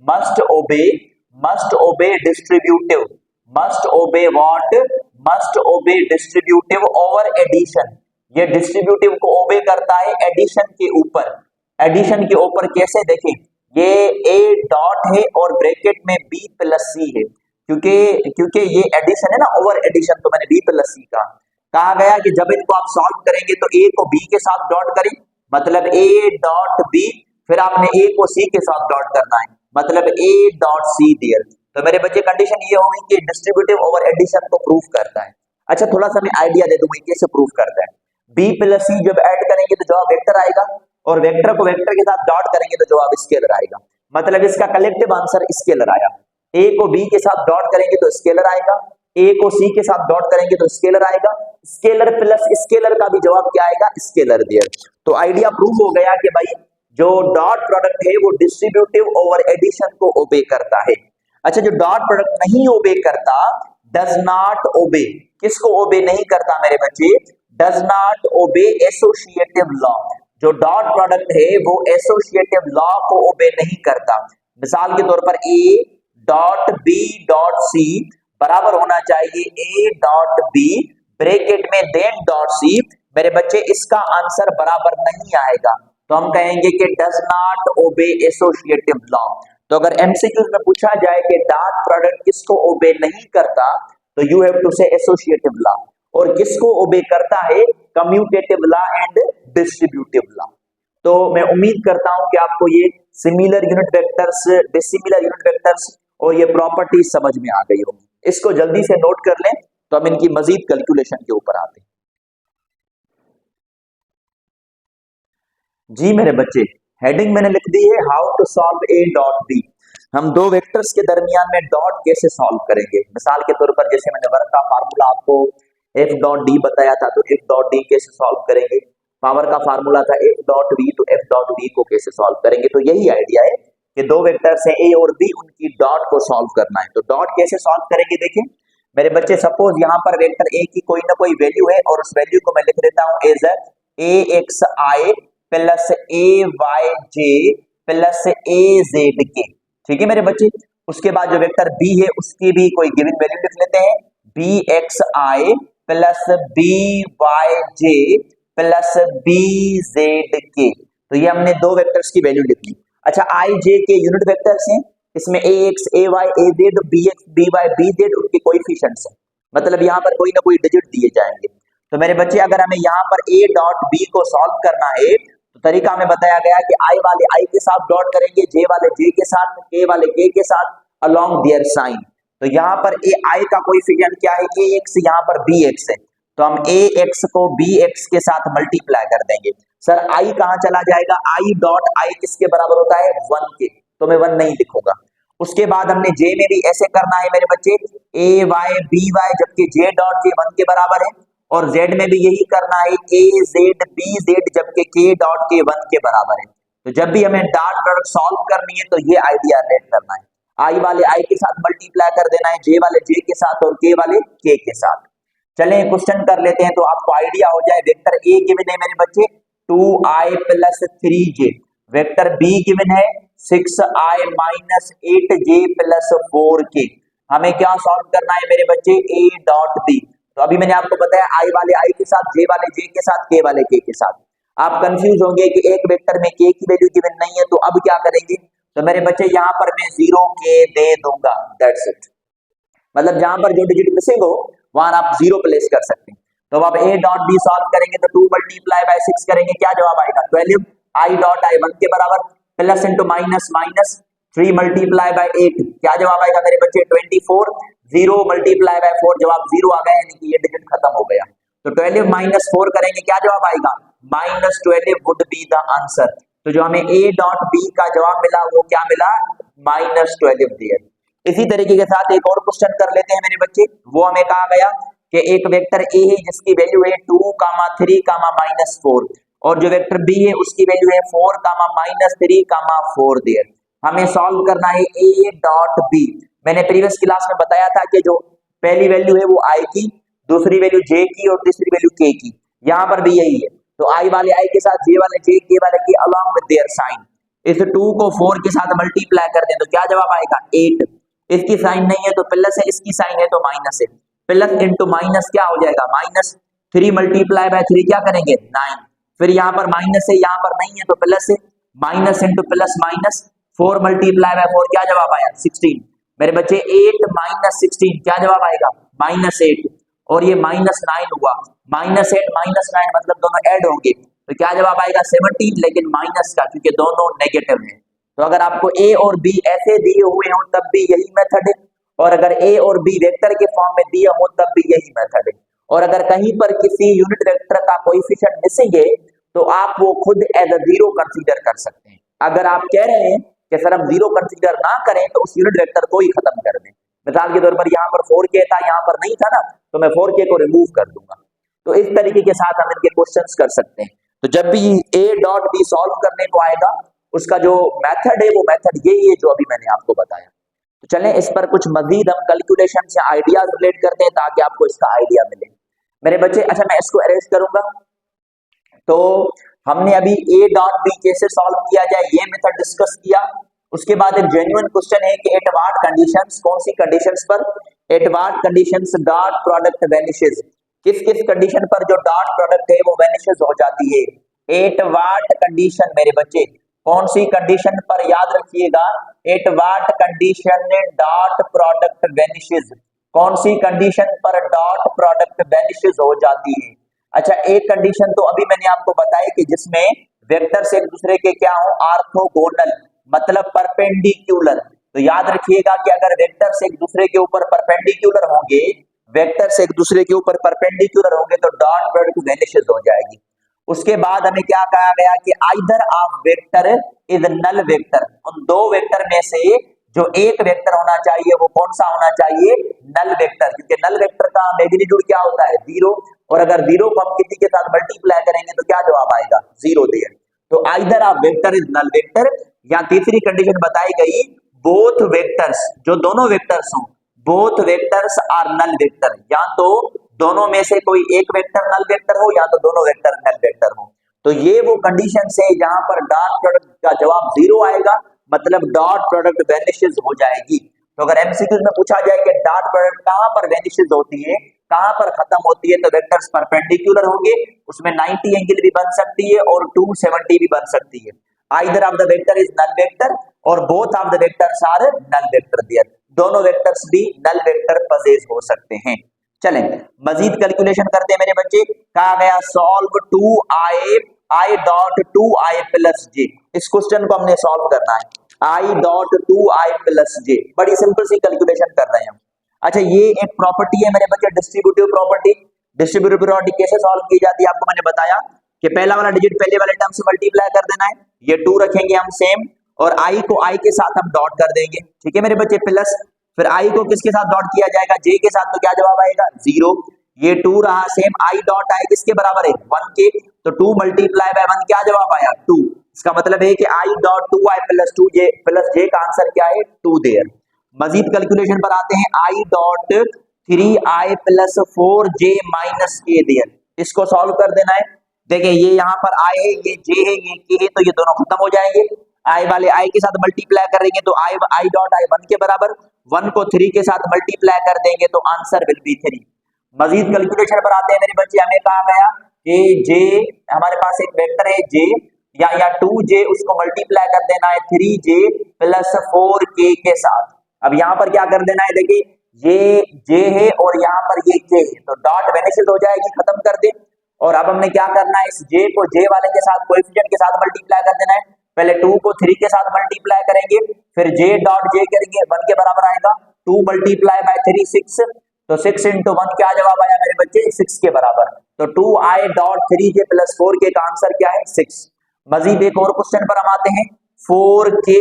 must obey distributive, must obey what, must obey distributive over addition. ये डिस्ट्रीब्यूटिव को ओबे करता है एडिशन के ऊपर। एडिशन के ऊपर कैसे, देखें ये ए डॉट है और ब्रैकेट में बी प्लस सी है, क्योंकि ये एडिशन है ना, ओवर एडिशन, तो मैंने बी प्लस सी कहा गया कि जब इनको आप सॉल्व करेंगे तो ए को बी के साथ डॉट करें, मतलब ए डॉट बी, फिर आपने ए को सी के साथ डॉट करना है, मतलब ए डॉट सी देयर। तो मेरे बच्चे कंडीशन ये होगी कि डिस्ट्रीब्यूटिव ओवर एडिशन को प्रूफ करता है। अच्छा थोड़ा सा मैं आइडिया दे दूंगा कैसे प्रूफ करता है। बी प्लस सी जब ऐड करेंगे तो जवाब वेक्टर आएगा और वेक्टर को वेक्टर के साथ डॉट करेंगे तो जवाब स्केलर आएगा, मतलब इसका कलेक्टिव आंसर स्केलर आया। ए को बी के साथ डॉट करेंगे तो स्केलर आएगा, ए को सी के साथ डॉट करेंगे तो स्केलर आएगा, स्केलर प्लस स्केलर का भी जवाब क्या आएगा, स्केलर देयर। तो आइडिया प्रूव हो गया कि भाई जो डॉट प्रोडक्ट है वो डिस्ट्रीब्यूटिव ओवर एडिशन को ओबे करता है। अच्छा जो डॉट प्रोडक्ट नहीं ओबे करता, डज नॉट ओबे, किसको ओबे नहीं करता मेरे बच्चे, does not obey associative law. जो डॉट प्रोडक्ट है वो एसोसिएटिव लॉ को ओबे नहीं करता। मिसाल के तौर पर A dot B dot C बराबर होना चाहिए ए डॉट बी ब्रैकेट में देन डॉट सी, मेरे बच्चे इसका आंसर बराबर नहीं आएगा, तो हम कहेंगे कि does not obey associative law. तो अगर एमसीक्यूज में पूछा जाए कि डॉट प्रोडक्ट किसको ओबे नहीं करता, तो यू हैव टू से एसोसिएटिव लॉ, और किसको ओबे करता है, commutative law and distributive law. तो मैं उम्मीद करता हूं कि आपको ये similar unit vectors, dissimilar unit vectors और ये प्रॉपर्टी समझ में आ गई होगी। इसको जल्दी से नोट कर लें तो हम इनकी मजीद कैलकुलेशन के ऊपर आते हैं। जी मेरे बच्चे, हेडिंग मैंने लिख दी है how to solve A dot B. हम दो वेक्टर्स के दरमियान में डॉट कैसे सॉल्व करेंगे। मिसाल के तौर पर जैसे मैंने वर्क का फार्मूला आपको एफ डॉट डी बताया था, तो एफ डॉट डी कैसे सॉल्व करेंगे। पावर का फार्मूला था एफ डॉट वी, तो एफ डॉट वी को कैसे सॉल्व करेंगे। तो यही आइडिया है कि दो वेक्टर्स हैं ए और बी, उनकी डॉट को सॉल्व करना है। तो डॉट कैसे सॉल्व करेंगे, देखिए मेरे बच्चे, सपोज यहाँ पर वेक्टर ए की कोई ना कोई वैल्यू है और उस वैल्यू को मैं लिख देता हूँ as A X I plus A Y J plus A Z K, ठीक है मेरे बच्चे। उसके बाद जो वेक्टर बी है उसकी भी कोई गिवन वैल्यू लिख लेते हैं, B x I plus B Y J plus B Z के। तो ये हमने दो वेक्टर्स की वैल्यू लिख ली। अच्छा आई जे के यूनिट वेक्टर्स हैं, इसमें a x a y a z b x b y b z उनके कोएफिशिएंट्स हैं, मतलब यहाँ पर कोई ना कोई डिजिट दिए जाएंगे। तो मेरे बच्चे अगर हमें यहाँ पर ए डॉट बी को सॉल्व करना है तो तरीका हमें बताया गया कि आई वाले आई के साथ डॉट करेंगे, जे वाले जे के साथ, के वाले के साथ अलोंग देयर साइन। तो यहाँ पर ए आई का कोएफिशिएंट क्या है, ए एक्स, यहाँ पर बी एक्स है, तो हम ए एक्स को बी एक्स के साथ मल्टीप्लाई कर देंगे। सर आई कहाँ चला जाएगा, आई डॉट आई किसके बराबर होता है, 1 के, तो मैं 1 नहीं लिखूंगा। उसके बाद हमने जे में भी ऐसे करना है मेरे बच्चे, ए वाई बी वाई, जबकि जे डॉट जे 1 के बराबर है, और जेड में भी यही करना है, ए जेड बी जेड, जबकि के डॉट के 1 के बराबर है। तो जब भी हमें डॉट प्रोडक्ट सॉल्व करनी है तो ये आइडिया रिलेट करना है, आई वाले आई के साथ मल्टीप्लाई कर देना है, जे वाले जे के साथ और के वाले के साथ। चलें क्वेश्चन कर लेते हैं तो आपको आइडिया हो जाए। वेक्टर ए गिवन है मेरे बच्चे 2i plus 3j, vector be given है 6i minus 8j plus 4k। हमें क्या सॉल्व करना है मेरे बच्चे, ए डॉट बी। तो अभी मैंने आपको बताया आई वाले आई के साथ, जे वाले जे के साथ, के वाले के साथ। आप कंफ्यूज होंगे कि एक वेक्टर में के की वैल्यू गिवन नहीं है, तो अब क्या करेंगे, तो मेरे बच्चे यहाँ पर मैं 0k दे दूंगा, दैट्स इट। मतलब जहां पर जो डिजिट मिसिंग हो वहां आप 0 प्लेस कर सकते हैं। तो अब आप ए डॉट बी सॉल्व करेंगे तो 2 मल्टीप्लाई बाय 6 करेंगे, क्या जवाब आएगा 12, आई डॉट आई 1 के बराबर, plus into minus minus 3 multiply by 8, क्या जवाब आएगा मेरे बच्चे 24, 0 मल्टीप्लाई बाय 4, जवाब 0 आ गया, यानी कि ये डिजिट खत्म हो गया। तो 12 माइनस 4 करेंगे, क्या जवाब आएगा minus 12 would be the answer. तो जो हमें ए डॉट बी का जवाब मिला वो क्या मिला, माइनस 12 दिया। इसी तरीके के साथ एक और क्वेश्चन कर लेते हैं मेरे बच्चे। वो हमें कहा गया कि एक वेक्टर ए है जिसकी वैल्यू है 2, 3, माइनस 4, और जो वेक्टर बी है उसकी वैल्यू है 4, माइनस 3, 4 देयर। हमें सॉल्व करना है ए डॉट बी। मैंने प्रीवियस क्लास में बताया था कि जो पहली वैल्यू है वो आई की, दूसरी वैल्यू जे की और तीसरी वैल्यू के की। यहाँ पर भी यही है, तो आई वाले आई के साथ जे वाले जे, के वाले के अलॉन्ग विद देयर साइन। इस 2 को 4 के साथ मल्टीप्लाई कर दें तो क्या जवाब आएगा 8। इसकी साइन नहीं है तो प्लस है, इसकी साइन है तो माइनस है, प्लस इंटू माइनस क्या हो जाएगा माइनस, 3 मल्टीप्लाई बाय 3 क्या करेंगे 9, फिर यहाँ पर माइनस है यहाँ पर नहीं है तो प्लस है, minus into plus minus, 4 multiply by 4 क्या जवाब आया 16। मेरे बच्चे 8 माइनस 16 क्या जवाब आएगा माइनस 8, और ये माइनस 9 हुआ, माइनस 8 माइनस 9 मतलब दोनों ऐड होंगे तो क्या जवाब आएगा 17, लेकिन माइनस का, क्योंकि दोनों नेगेटिव है। तो अगर आपको ए और बी ऐसे दिए हुए हों तब भी यही मेथड है, और अगर ए और बी वेक्टर के फॉर्म में दिए हों तब भी यही मेथड है, और अगर कहीं पर किसी यूनिट वेक्टर का कोएफिशिएंट मिसिंग है तो आप वो खुद एज अ 0 कंसीडर कर सकते हैं। अगर आप कह रहे हैं कि सर हम 0 कंसीडर ना करें तो उस यूनिट वेक्टर को ही खत्म कर दें, मिसाल के तौर पर यहाँ पर 4k था यहाँ पर नहीं था ना, तो मैं 4k को रिमूव कर दूंगा। तो इस तरीके के साथ हम इनके क्वेश्चंस कर सकते हैं। तो जब भी ए डॉट बी सॉल्व करने को आएगा उसका जो मेथड है वो मेथड यही है जो अभी मैंने आपको बताया। तो चलें इस पर कुछ मजीद हम कैलकुलेशन से आइडियाज रिलेट करते हैं ताकि आपको इसका आइडिया मिले मेरे बच्चे। अच्छा मैं इसको अरेंज करूंगा। तो हमने अभी ए डॉट बी कैसे सॉल्व किया जाए ये मेथड डिस्कस किया। उसके बाद एक जेन्युइन क्वेश्चन है कि एट व्हाट कंडीशंस, कौन सी कंडीशंस पर, at what conditions dot product vanishes, किस किस कंडीशन पर जो डॉट प्रोडक्ट है वो वैनिशेस हो जाती है। एट व्हाट कंडीशन मेरे बच्चे, कौन सी कंडीशन पर, याद रखिएगा at what condition dot product vanishes, कौन सी कंडीशन पर डॉट प्रोडक्ट वैनिशेस हो जाती है। अच्छा एक कंडीशन तो अभी मैंने आपको बताई कि जिसमें वेक्टर्स एक दूसरे के क्या हो ऑर्थोगोनल, मतलब परपेंडिकुलर। तो याद रखिएगा कि अगर वेक्टर्स एक दूसरे के ऊपर परपेंडिकुलर होंगे, वेक्टर्स एक दूसरे के ऊपर परपेंडिकुलर होंगे तो डॉट प्रोडक्ट वैनिशेस हो जाएगी। उसके बाद हमें क्या कहा गया कि either of vector is null vector, उन दो वेक्टर में से जो एक वेक्टर होना चाहिए वो कौन सा होना चाहिए नल वेक्टर, क्योंकि नल वेक्टर का मैग्नीट्यूड क्या होता है 0, और अगर 0 को हम किसी के साथ मल्टीप्लाई करेंगे तो क्या जवाब आएगा 0 देयर। तो either of vector is null vector, या तीसरी कंडीशन बताई गई बोथ वेक्टर्स, जो दोनों वेक्टर्स हों, both vectors are null vector, या तो दोनों में से कोई एक वेक्टर नल वेक्टर हो या तो दोनों वेक्टर नल वेक्टर हो। तो ये वो कंडीशन है जहां पर डॉट प्रोडक्ट का जवाब 0 आएगा, मतलब डॉट प्रोडक्ट वैनिशेस हो जाएगी। तो अगर एमसीक्यूज में पूछा जाए कि डॉट प्रोडक्ट कहां पर वैनिशेस होती है, कहां पर खत्म होती है, तो वेक्टर्स परपेंडिकुलर होंगे, उसमें 90 एंगल भी बन सकती है और 270 भी बन सकती है। Either of the vector is null vector और both of the vectors are null vector there, दोनों वेक्टर्स भी नल वेक्टर पजेस हो सकते हैं। चलें मजीद कैलकुलेशन करते हैं मेरे बच्चे। कहा गया solve 2i dot 2i plus जे, इस क्वेश्चन को हमने सॉल्व करना है i डॉट 2i प्लस जे, बड़ी सिंपल सी कैलकुलेशन कर रहे हैं हम। अच्छा ये एक प्रॉपर्टी है मेरे बच्चे डिस्ट्रीब्यूटिव प्रॉपर्टी। डिस्ट्रीब्यूटिव प्रॉपर्टी कैसे सॉल्व की जाती है आपको मैंने बताया कि पहला वाला डिजिट पहले वाले टर्म से मल्टीप्लाई कर देना है, ये 2 रखेंगे हम सेम, और i को i के साथ हम डॉट कर देंगे, ठीक है मेरे बच्चे, प्लस फिर i को किसके साथ डॉट किया जाएगा j के साथ, तो क्या जवाब आएगा 0। ये 2 रहा सेम, आई डॉट आई किसके बराबर है 1 के, तो 2 मल्टीप्लाई बाय 1 क्या जवाब आया 2। इसका मतलब है कि i dot 2 i plus 2 j plus j का आंसर क्या है 2 देयर। मजीद कैलकुलेशन पर आते हैं, I dot 3 I plus 4 J minus के देयर, इसको सॉल्व कर देना है। देखिए ये यहाँ पर आई है, ये जे है, ये के है, तो ये दोनों खत्म हो जाएंगे, आई वाले आई के साथ मल्टीप्लाई करेंगे तो आई डॉट आई 1 के बराबर, 1 को 3 के साथ मल्टीप्लाई कर देंगे तो आंसर विल बी 3। मजीद कैलकुलेशन पर आते हैं मेरे बच्चे, हमें कहा गया कि जे हमारे पास एक वेक्टर है जे या 2j, उसको मल्टीप्लाई कर देना है 3j प्लस 4k के साथ। अब यहाँ पर क्या कर देना है, देखिए ये j है और यहाँ पर ये k है, तो डॉट वेनिशेस हो जाएगी, खत्म कर दे। और अब हमने क्या करना है, इस j को j वाले के साथ कोएफिशिएंट के साथ मल्टीप्लाई कर देना है। पहले 2 को 3 के साथ मल्टीप्लाई करेंगे, फिर j डॉट j करेंगे, 1 के बराबर आएगा, 2 मल्टीप्लाई बाय 3 6, तो 6 into 1 क्या जवाब आया मेरे बच्चे 6 के बराबर, तो 2i dot 3j plus 4k का आंसर क्या है 6। मजीद एक और क्वेश्चन पर हम आते हैं, 4k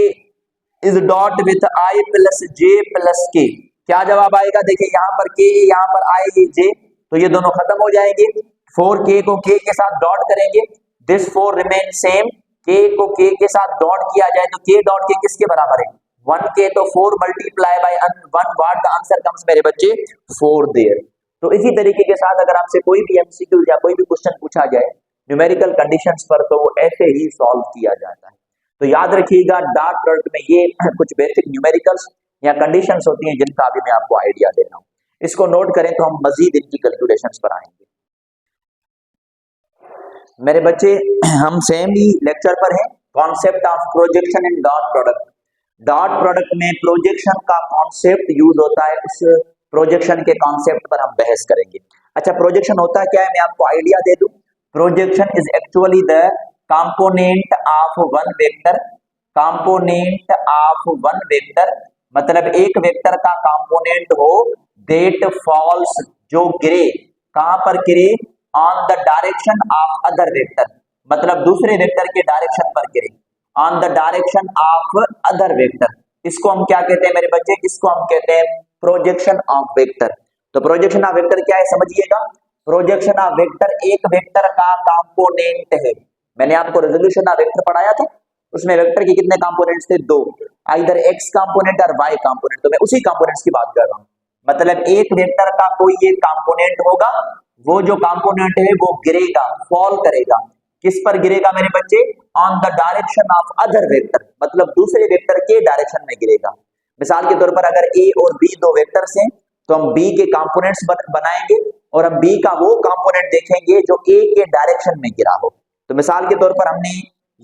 is dot with i plus j plus k, क्या जवाब आएगा, देखिए यहाँ पर k, यहाँ पर i, ये j, तो ये दोनों खत्म हो जाएंगे, 4k को k के साथ डॉट करेंगे, दिस 4 रिमेन सेम, k को k के साथ डॉट किया जाए तो k डॉट k किसके बराबर है 1k, तो 4 multiply by 1 what the answer comes मेरे बच्चे 4 देयर। तो इसी तरीके के साथ अगर आपसे कोई भी एमसीक्यू या कोई भी क्वेश्चन पूछा जाए न्यूमेरिकल कंडीशंस पर, तो वो ऐसे ही सॉल्व किया जाता है। तो याद रखिएगा डॉट प्रोडक्ट में ये कुछ बेसिक न्यूमेरिकल्स या कंडीशंस होती हैं जिनका अभी मैं आपको आइडिया दे रहा हूँ, इसको नोट करें तो हम मजीद इनकी कैलकुलेशंस पर आएंगे। मेरे बच्चे हम सेम ही लेक्चर पर हैं, concept of projection in dot product. Dot product में प्रोजेक्शन का कॉन्सेप्ट यूज होता है, उस प्रोजेक्शन के कॉन्सेप्ट पर हम बहस करेंगे। अच्छा प्रोजेक्शन होता क्या है, मैं आपको आइडिया दे दूं। Projection is actually the component of one vector, component of one vector मतलब एक वेक्टर का कंपोनेंट हो दैट फॉल्स, जो गिरे, कहां पर गिरे, on the direction of other vector, मतलब दूसरे वेक्टर के डायरेक्शन पर गिरे, on the direction of other vector, इसको हम क्या कहते हैं मेरे बच्चे, इसको हम कहते हैं प्रोजेक्शन ऑफ वेक्टर। तो प्रोजेक्शन ऑफ वेक्टर क्या है समझिएगा, प्रोजेक्शन ऑफ वेक्टर एक वेक्टर का कंपोनेंट है। मैंने आपको रेजोल्यूशन ऑफ वेक्टर पढ़ाया था, उसमें वेक्टर के कितने कंपोनेंट्स थे, 2, आइदर एक्स कंपोनेंट और वाई कंपोनेंट, तो मैं उसी कंपोनेंट्स की बात कर रहा हूं। मतलब एक वेक्टर का कोई एक कंपोनेंट होगा, वो जो कंपोनेंट है वो गिरेगा, फॉल करेगा, किस पर गिरेगा मेरे बच्चे, on the direction of other vector, मतलब दूसरे वेक्टर के डायरेक्शन में गिरेगा। मिसाल के तौर पर अगर ए और बी दो वेक्टर्स हैं तो हम बी के कंपोनेंट्स बनाएंगे और हम बी का वो कंपोनेंट देखेंगे जो ए के डायरेक्शन में गिरा हो। तो मिसाल के तौर पर हमने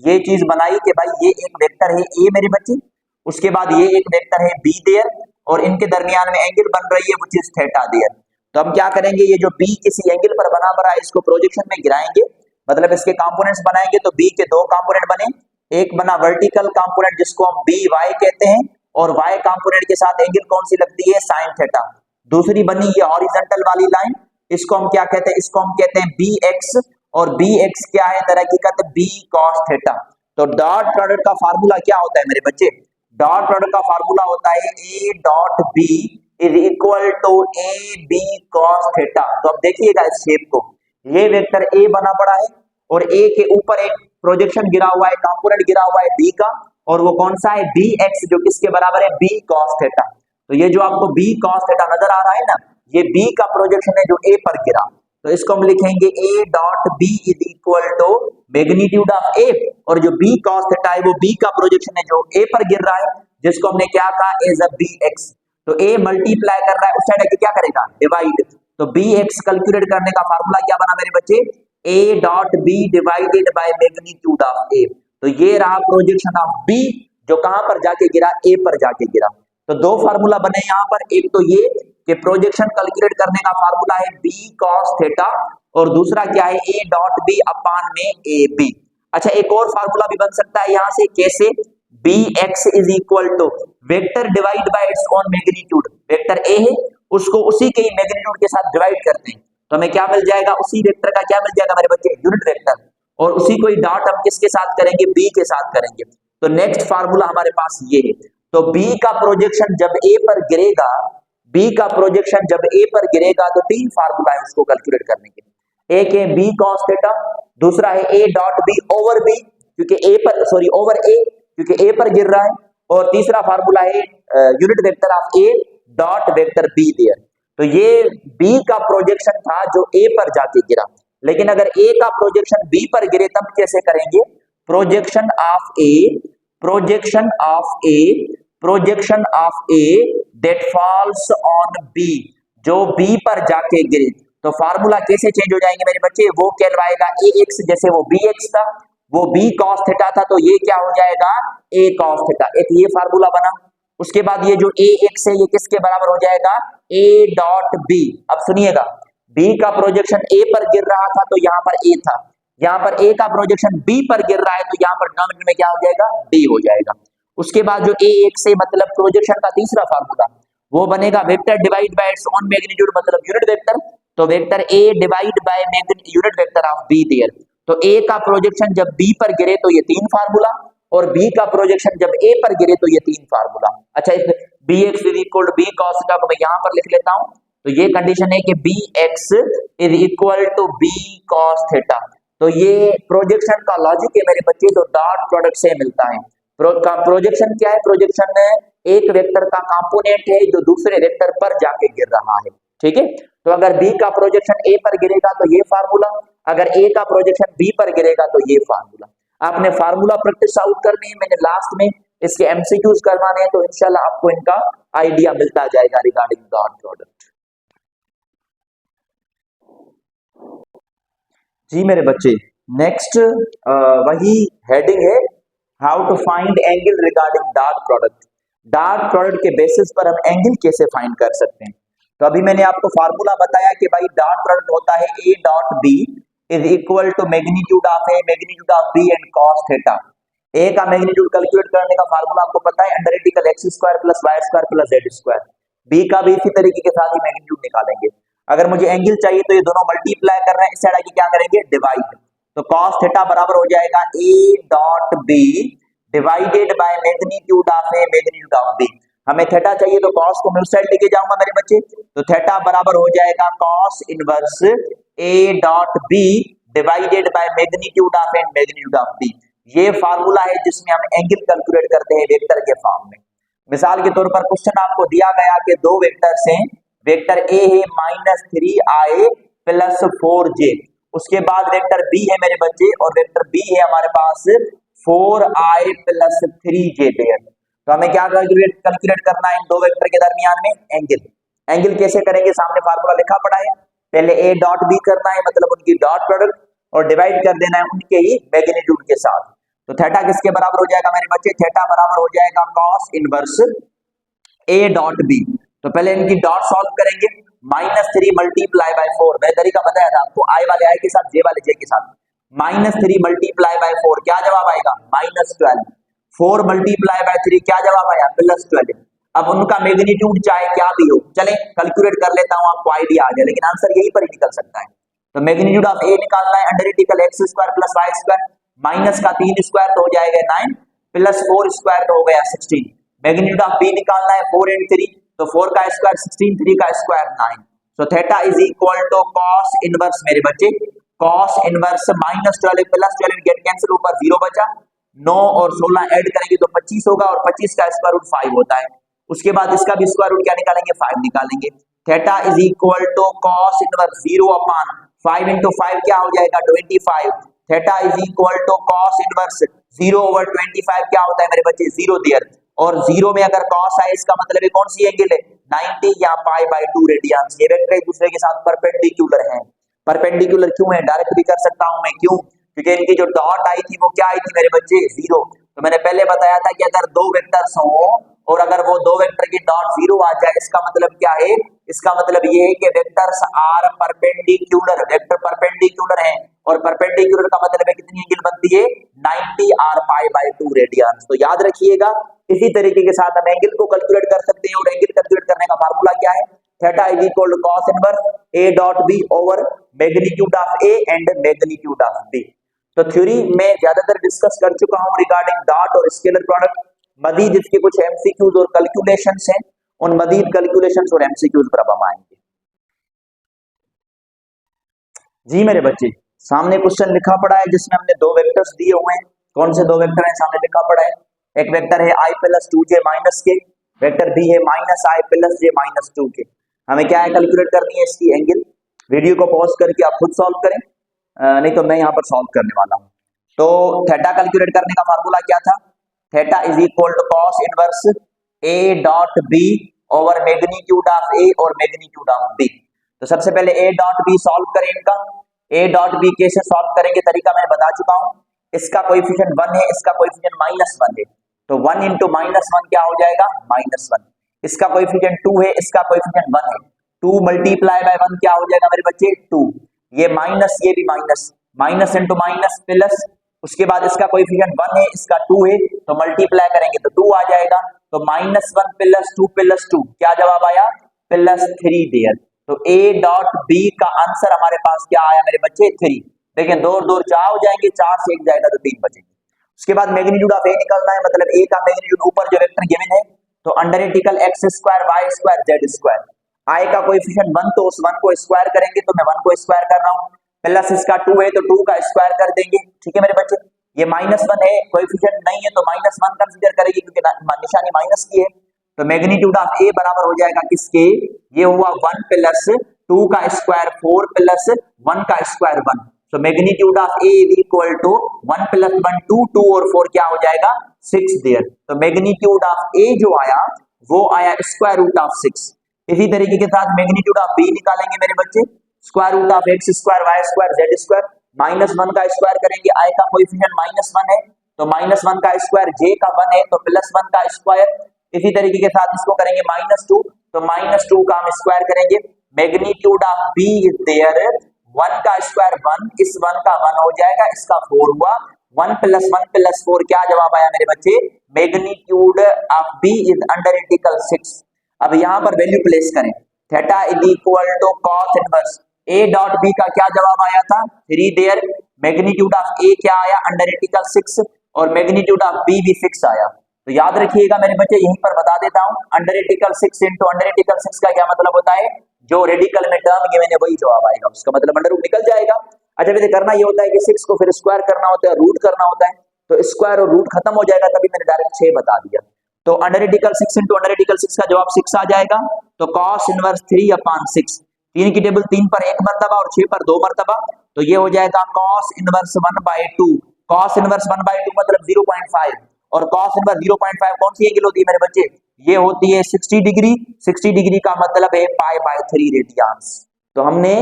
ये चीज बनाई कि भाई ये एक वेक्टर है ए मेरे बच्चे, उसके बाद ये एक वेक्टर है बी देयर, और इनके दरमियान में एंगल बन रही है व्हिच इज थीटा देयर। तो हम क्या करेंगे, ये जो बी किसी एंगल पर बना पड़ा है इसको प्रोजेक्शन में गिराएंगे, मतलब इसके कंपोनेंट्स बनाएंगे तो बी के दो कंपोनेंट बने, एक बना वर्टिकल कंपोनेंट जिसको हम बी वाई कहते हैं, और वाई कंपोनेंट के साथ एंगल कौन सी लगती है, साइन थीटा। दूसरी बनी ये हॉरिजॉन्टल वाली लाइन, इसको हम क्या कहते हैं, इसको हम कहते हैं बी एक्स, और बी एक्स क्या है दर हकीकत बी कॉस थीटा। तो डॉट प्रोडक्ट का फार्मूला क्या होता है मेरे बच्चे, डॉट प्रोडक्ट का फार्मूला होता है ए dot B is equal to A B cos theta. तो अब देखिएगा इस शेप को, ये वेक्टर ए बना पड़ा है और ए के ऊपर एक प्रोजेक्शन गिरा हुआ है, कंपोनेंट गिरा हुआ है बी का, और वो कौन सा है बी एक्स, जो किसके बराबर है बी कॉस थीटा। तो ये जो आपको बी कॉस थीटा नजर आ रहा है ना, ये बी का प्रोजेक्शन है जो ए पर गिरा, तो इसको हम लिखेंगे a dot B is equal to magnitude of a, और जो बी कॉस थीटा है वो बी का प्रोजेक्शन है जो ए पर गिर रहा है, जिसको हमने क्या कहा एज अ बी एक्स। तो ए मल्टीप्लाई कर रहा है उस साइड आके क्या करेगा डिवाइड, तो बी एक्स कैलकुलेट करने का फार्मूला क्या बना मेरे बच्चे, ए dot B divided by magnitude of a. तो ये रहा प्रोजेक्शन ऑफ बी जो कहां पर जाके गिरा, ए पर जाके गिरा। तो दो फार्मूला बने यहां पर, एक तो ये कि प्रोजेक्शन कैलकुलेट करने का फार्मूला है बी कॉस थीटा, और दूसरा क्या है ए डॉट बी अपान में ए बी। अच्छा एक और फार्मूला भी बन सकता है यहां से, कैसे, B X is equal to vector divide by its own magnitude, vector A है उसको उसी के मैग्नीट्यूड के साथ डिवाइड करते हैं तो हमें क्या मिल जाएगा, उसी वेक्टर का क्या मिल जाएगा मेरे बच्चे, यूनिट वेक्टर, और उसी को ही डॉट हम किसके साथ करेंगे, बी के साथ करेंगे। तो नेक्स्ट फार्मूला हमारे पास ये है, तो बी का प्रोजेक्शन जब ए पर गिरेगा, बी का प्रोजेक्शन जब ए पर गिरेगा तो तीन फार्मूला है उसको कैलकुलेट करने के लिए। एक है बी कॉस थीटा, दूसरा है ए डॉट बी ओवर बी क्योंकि ए पर सॉरी ओवर ए क्योंकि ए पर गिर रहा है, और तीसरा फार्मूला है unit vector of A dot vector B there. तो ये बी का प्रोजेक्शन था जो ए पर जाके गिरा, लेकिन अगर ए का प्रोजेक्शन बी पर गिरे तब कैसे करेंगे? Projection of A projection of A projection of A that falls on B, जो बी पर जाके गिरे। तो फार्मूला कैसे चेंज हो जाएंगे मेरे बच्चे? वो कहलवाएगा ए एक्स, जैसे वो बी एक्स था वो बी कॉस थीटा था तो ये क्या हो जाएगा? ए कॉस थीटा। एक ये फार्मूला बना। उसके बाद ये जो ए एक्स है ये किसके बराबर हो जाएगा? A dot B. अब सुनिएगा, बी का प्रोजेक्शन ए पर गिर रहा था तो यहाँ पर ए था, यहाँ पर ए का प्रोजेक्शन बी पर गिर रहा है तो यहाँ पर डिनोमिनेटर में क्या हो जाएगा? बी हो जाएगा। उसके बाद जो ए एक्स से मतलब प्रोजेक्शन का तीसरा फार्मूला वो बनेगा vector divide by its own magnitude मतलब यूनिट वेक्टर, तो vector A divide by unit vector of B there. तो ए का प्रोजेक्शन जब बी पर गिरे तो ये तीन फार्मूला, और बी का प्रोजेक्शन जब ए पर गिरे तो ये तीन फार्मूला। अच्छा, इस B X is equal to B cos theta को मैं यहाँ पर लिख लेता हूँ। तो ये कंडीशन है कि B X is equal to B cos theta. तो ये प्रोजेक्शन का लॉजिक है मेरे बच्चे, तो डॉट प्रोडक्ट से मिलता है। प्रोजेक्शन क्या है? प्रोजेक्शन एक वेक्टर का कंपोनेंट है जो दूसरे वेक्टर पर जाके गिर रहा है। ठीक है, तो अगर बी का प्रोजेक्शन ए पर गिरेगा तो ये फार्मूला, अगर ए का प्रोजेक्शन बी पर गिरेगा तो ये फार्मूला। आपने फार्मूला प्रैक्टिस आउट करनी है, मैंने लास्ट में इसके एमसीक्यूज करवाने हैं, तो इंशाल्लाह आपको इनका आइडिया मिलता जाएगा रिगार्डिंग डॉट प्रोडक्ट। जी मेरे बच्चे, नेक्स्ट वही हेडिंग है how to find angle regarding dot product. Dot product के बेसिस पर हम एंगल कैसे फाइंड कर सकते हैं? तो अभी मैंने आपको फार्मूला बताया कि भाई डॉट प्रोडक्ट होता है ए dot B is equal to magnitude of A magnitude of b and cos theta. A का मैग्नीट्यूड कैलकुलेट करने का फार्मूला आपको पता है, under integral x square plus Y square plus z square. B का भी इसी तरीके के साथ ही मैग्नीट्यूड निकालेंगे। अगर मुझे एंगल चाहिए तो ये दोनों मल्टीप्लाई कर रहे हैं, इस साइड आके क्या करेंगे? डिवाइड। तो कॉस थीटा बराबर हो जाएगा A dot B divided by magnitude of A magnitude of B. हमें थीटा चाहिए तो कॉस को मैं उस साइड लेके जाऊंगा मेरे बच्चे, तो थीटा बराबर हो जाएगा cos inverse A dot B divided by magnitude of A and magnitude of B. ये फार्मूला है जिसमें हम एंगल कैलकुलेट करते हैं वेक्टर के फॉर्म में। मिसाल के तौर पर क्वेश्चन आपको दिया गया कि दो वेक्टर्स हैं, वेक्टर ए है -3i प्लस 4j, उसके बाद वेक्टर बी है मेरे बच्चे और वेक्टर बी है हमारे पास 4i प्लस 3j देयर। तो हमें क्या कैलकुलेट करना है इन दो वेक्टर के दरमियान में? एंगल। एंगल कैसे करेंगे? सामने फार्मूला लिखा पड़ा है, पहले ए डॉट बी करना है मतलब उनकी डॉट प्रोडक्ट, और डिवाइड कर देना है उनके ही मैग्नीट्यूड के साथ। तो थीटा किसके बराबर हो जाएगा मेरे बच्चे? थीटा बराबर हो जाएगा कॉस इनवर्स ए डॉट बी। तो पहले इनकी डॉट सॉल्व करेंगे, -3 मल्टीप्लाई बाय 4, मैं तरीका बताया था आपको, आई वाले आई के साथ जे वाले जे के साथ, -3 मल्टीप्लाई बाय 4 क्या जवाब आएगा? -12। 4 मल्टीप्लाई बाय 3 क्या जवाब आया? +12। अब उनका मैग्नीट्यूड चाहे क्या भी हो, चले कैलकुलेट कर लेता हूं, आपको आइडिया आ जाए, लेकिन आंसर यही पर ही निकल सकता है। तो मैग्नीट्यूड ऑफ ए निकालना है, under integral x square plus Y square, minus का 3 स्क्वायर तो हो जाएगा 9 प्लस 4 स्क्वायर तो हो गया 16। मैग्नीट्यूड ऑफ बी निकालना है 4 and 3, तो 4 का स्क्वायर 16, 3 का square 9। So theta is equal to cos inverse मेरे बच्चे, cos inverse -12 plus 12 get cancel, ऊपर 0 बचा, 9 और 16 ऐड करेंगे तो 25 होगा, और 25 का स्क्वायर रूट 5 होता है। उसके बाद इसका भी स्क्वायर रूट क्या निकालेंगे? 5 निकालेंगे। Theta is equal to cos inverse 0 upon 5 into 5 क्या हो जाएगा? 25। Theta is equal to cos inverse 0 over 25 क्या होता है मेरे बच्चे? 0 देयर, और 0 में अगर कॉस आए इसका मतलब है कौन सी एंगल है? 90 या π/2 रेडियंस। ये वेक्टर एक दूसरे के साथ परपेंडिकुलर हैं। परपेंडिकुलर क्यों है? डायरेक्ट भी कर सकता हूं मैं, क्यों? क्योंकि इनकी जो डॉट आई थी वो क्या आई थी मेरे बच्चे? 0। तो मैंने पहले बताया था कि अगर दो वेक्टर्स हो और अगर वो दो वेक्टर की डॉट 0 आ जाए, इसका मतलब क्या है? इसका मतलब ये है कि vectors are perpendicular, vector perpendicular हैं, और परपेंडिकुलर का मतलब है कितनी एंगल बनती है? 90 r π/2 रेडियंस। तो याद रखिएगा, इसी तरीके के साथ हम एंगल को कैलकुलेट कर सकते हैं, और एंगल कैलकुलेट करने का फार्मूला क्या है? Theta is equal to cos inverse a dot b over magnitude of a and magnitude of b। तो थ्योरी में ज्यादातर डिस्कस कर चुका हूं रिगार्डिंग डॉट और स्केलर प्रोडक्ट। मजीद इसके कुछ एमसीक्यूज और कैलकुलेशंस हैं, उन मजीद कैलकुलेशंस और एमसीक्यूज पर अब हम आएंगे। जी मेरे बच्चे, सामने क्वेश्चन लिखा पड़ा है जिसमें हमने दो वेक्टर्स दिए हुए हैं। कौन से दो वेक्टर हैं सामने लिखा पड़ा है? एक वेक्टर है i plus two J minus के, वेक्टर बी है माइनस आई प्लस जे माइनस टू के। हमें क्या है, कैलकुलेट करनी है इसकी एंगल। वीडियो को पॉज करके आप खुद सॉल्व करें, नहीं तो मैं यहाँ पर सॉल्व करने वाला हूँ। तो थीटा कैलकुलेट करने का फार्मूला क्या था? Theta is equal to cos inverse A dot B over magnitude of a और मैग्नीट्यूड ऑफ बी। तो सबसे पहले ए डॉट बी सॉल्व करें इनका। ए डॉट बी कैसे सॉल्व करेंगे, तरीका मैंने बता चुका हूं। इसका कोएफिशिएंट 1 है, इसका कोएफिशिएंट -1 है, तो 1 इंटू -1 क्या हो जाएगा? -1। इसका कोएफिशिएंट 2 है, इसका कोएफिशिएंट 1 है, 2 मल्टीप्लाई बाय 1 क्या हो जाएगा मेरे बच्चे? 2। ये माइनस, ये भी minus, minus into minus plus, उसके बाद इसका कोएफिशिएंट 1 है, इसका 2 है, तो मल्टीप्लाई करेंगे तो 2 आ जाएगा। तो -1 प्लस 2 प्लस 2 क्या जवाब आया? +3 देयर। तो ए डॉट बी का आंसर हमारे पास क्या आया मेरे बच्चे? 3। देखिए दो दो 4 हो जाएंगे, 4 से 1 जाएगा तो 3 बचेंगे। उसके बाद मैग्नीट्यूड ऑफ ए निकलना है, मतलब ए का मैग्नीट्यूड ऊपर जो वेक्टर गिवन है, तो under integral x square y square z square. I का कोएफिशिएंट 1, तो उस 1 को स्क्वायर करेंगे, तो मैं 1 को स्क्वायर कर रहा हूं, प्लस इसका 2 है तो 2 का स्क्वायर कर देंगे। ठीक है मेरे बच्चे, ये -1 है, कोएफिशिएंट नहीं है तो -1 कंसीडर करेंगे क्योंकि निशानी माइनस की है। तो मैग्नीट्यूड ऑफ ए बराबर हो जाएगा किसके? ये हुआ 1 प्लस 2 का स्क्वायर 4 प्लस 1 का square 1। So magnitude of A is equal to 1 plus 1 2, 2 और 4 क्या हो जाएगा? 6 देयर। तो मैग्नीट्यूड ऑफ ए जो आया वो आया स्क्वायर रूट ऑफ 6। इसी तरीके के साथ मैग्नीट्यूड ऑफ बी निकालेंगे मेरे बच्चे, square root of x square y square z square, -1 का स्क्वायर करेंगे, i का कोएफिशिएंट -1 है तो -1 का स्क्वायर, j का 1 है तो +1 का स्क्वायर। इसी तरीके के साथ इसको करेंगे -2, तो -2 का हम स्क्वायर करेंगे। मैग्नीट्यूड ऑफ b इज देयर 1 का स्क्वायर 1, इस 1 का 1 हो जाएगा, इसका 4 हुआ, 1 प्लस 1 प्लस 4 क्या जवाब आया मेरे बच्चे? मैग्नीट्यूड ऑफ b इज अंडर इंटीग्रल 6। अब यहां पर वैल्यू प्लेस करें, theta is equal to cos inverse A dot B का क्या जवाब आया था? 3 देयर। मैग्नीट्यूड ऑफ ए क्या आया? अंडर इंटीग्रल 6, और मैग्नीट्यूड ऑफ बी भी 6 आया। तो याद रखिएगा मेरे बच्चे, यहीं पर बता देता हूं, under integral 6 into under integral 6 का क्या मतलब होता है? जो रेडिकल में टर्म गिवन है वही जवाब आएगा, उसका मतलब अंडर रूट निकल जाएगा। अच्छा वैसे करना ये होता है कि 6 को फिर स्क्वायर करना होता है, रूट करना होता है, तो स्क्वायर और रूट खत्म हो जाएगा, तभी मैंने डायरेक्ट 6 बता दिया। तो under integral 6 into under integral 6 का जवाब 6 आ जाएगा। तो cos इनवर्स 3/6, 3 की टेबल 3 पर 1 मर्तबा और 6 पर 2 मर्तबा, तो ये हो जाएगा cos इनवर्स 1/2। cos इनवर्स 1/2 मतलब 0.5, और cos इनवर्स 0.5 कौन सी एंगल होती है मेरे बच्चे? ये होती है 60 डिग्री। 60 डिग्री का मतलब है π/3 रेडियंस। तो हमने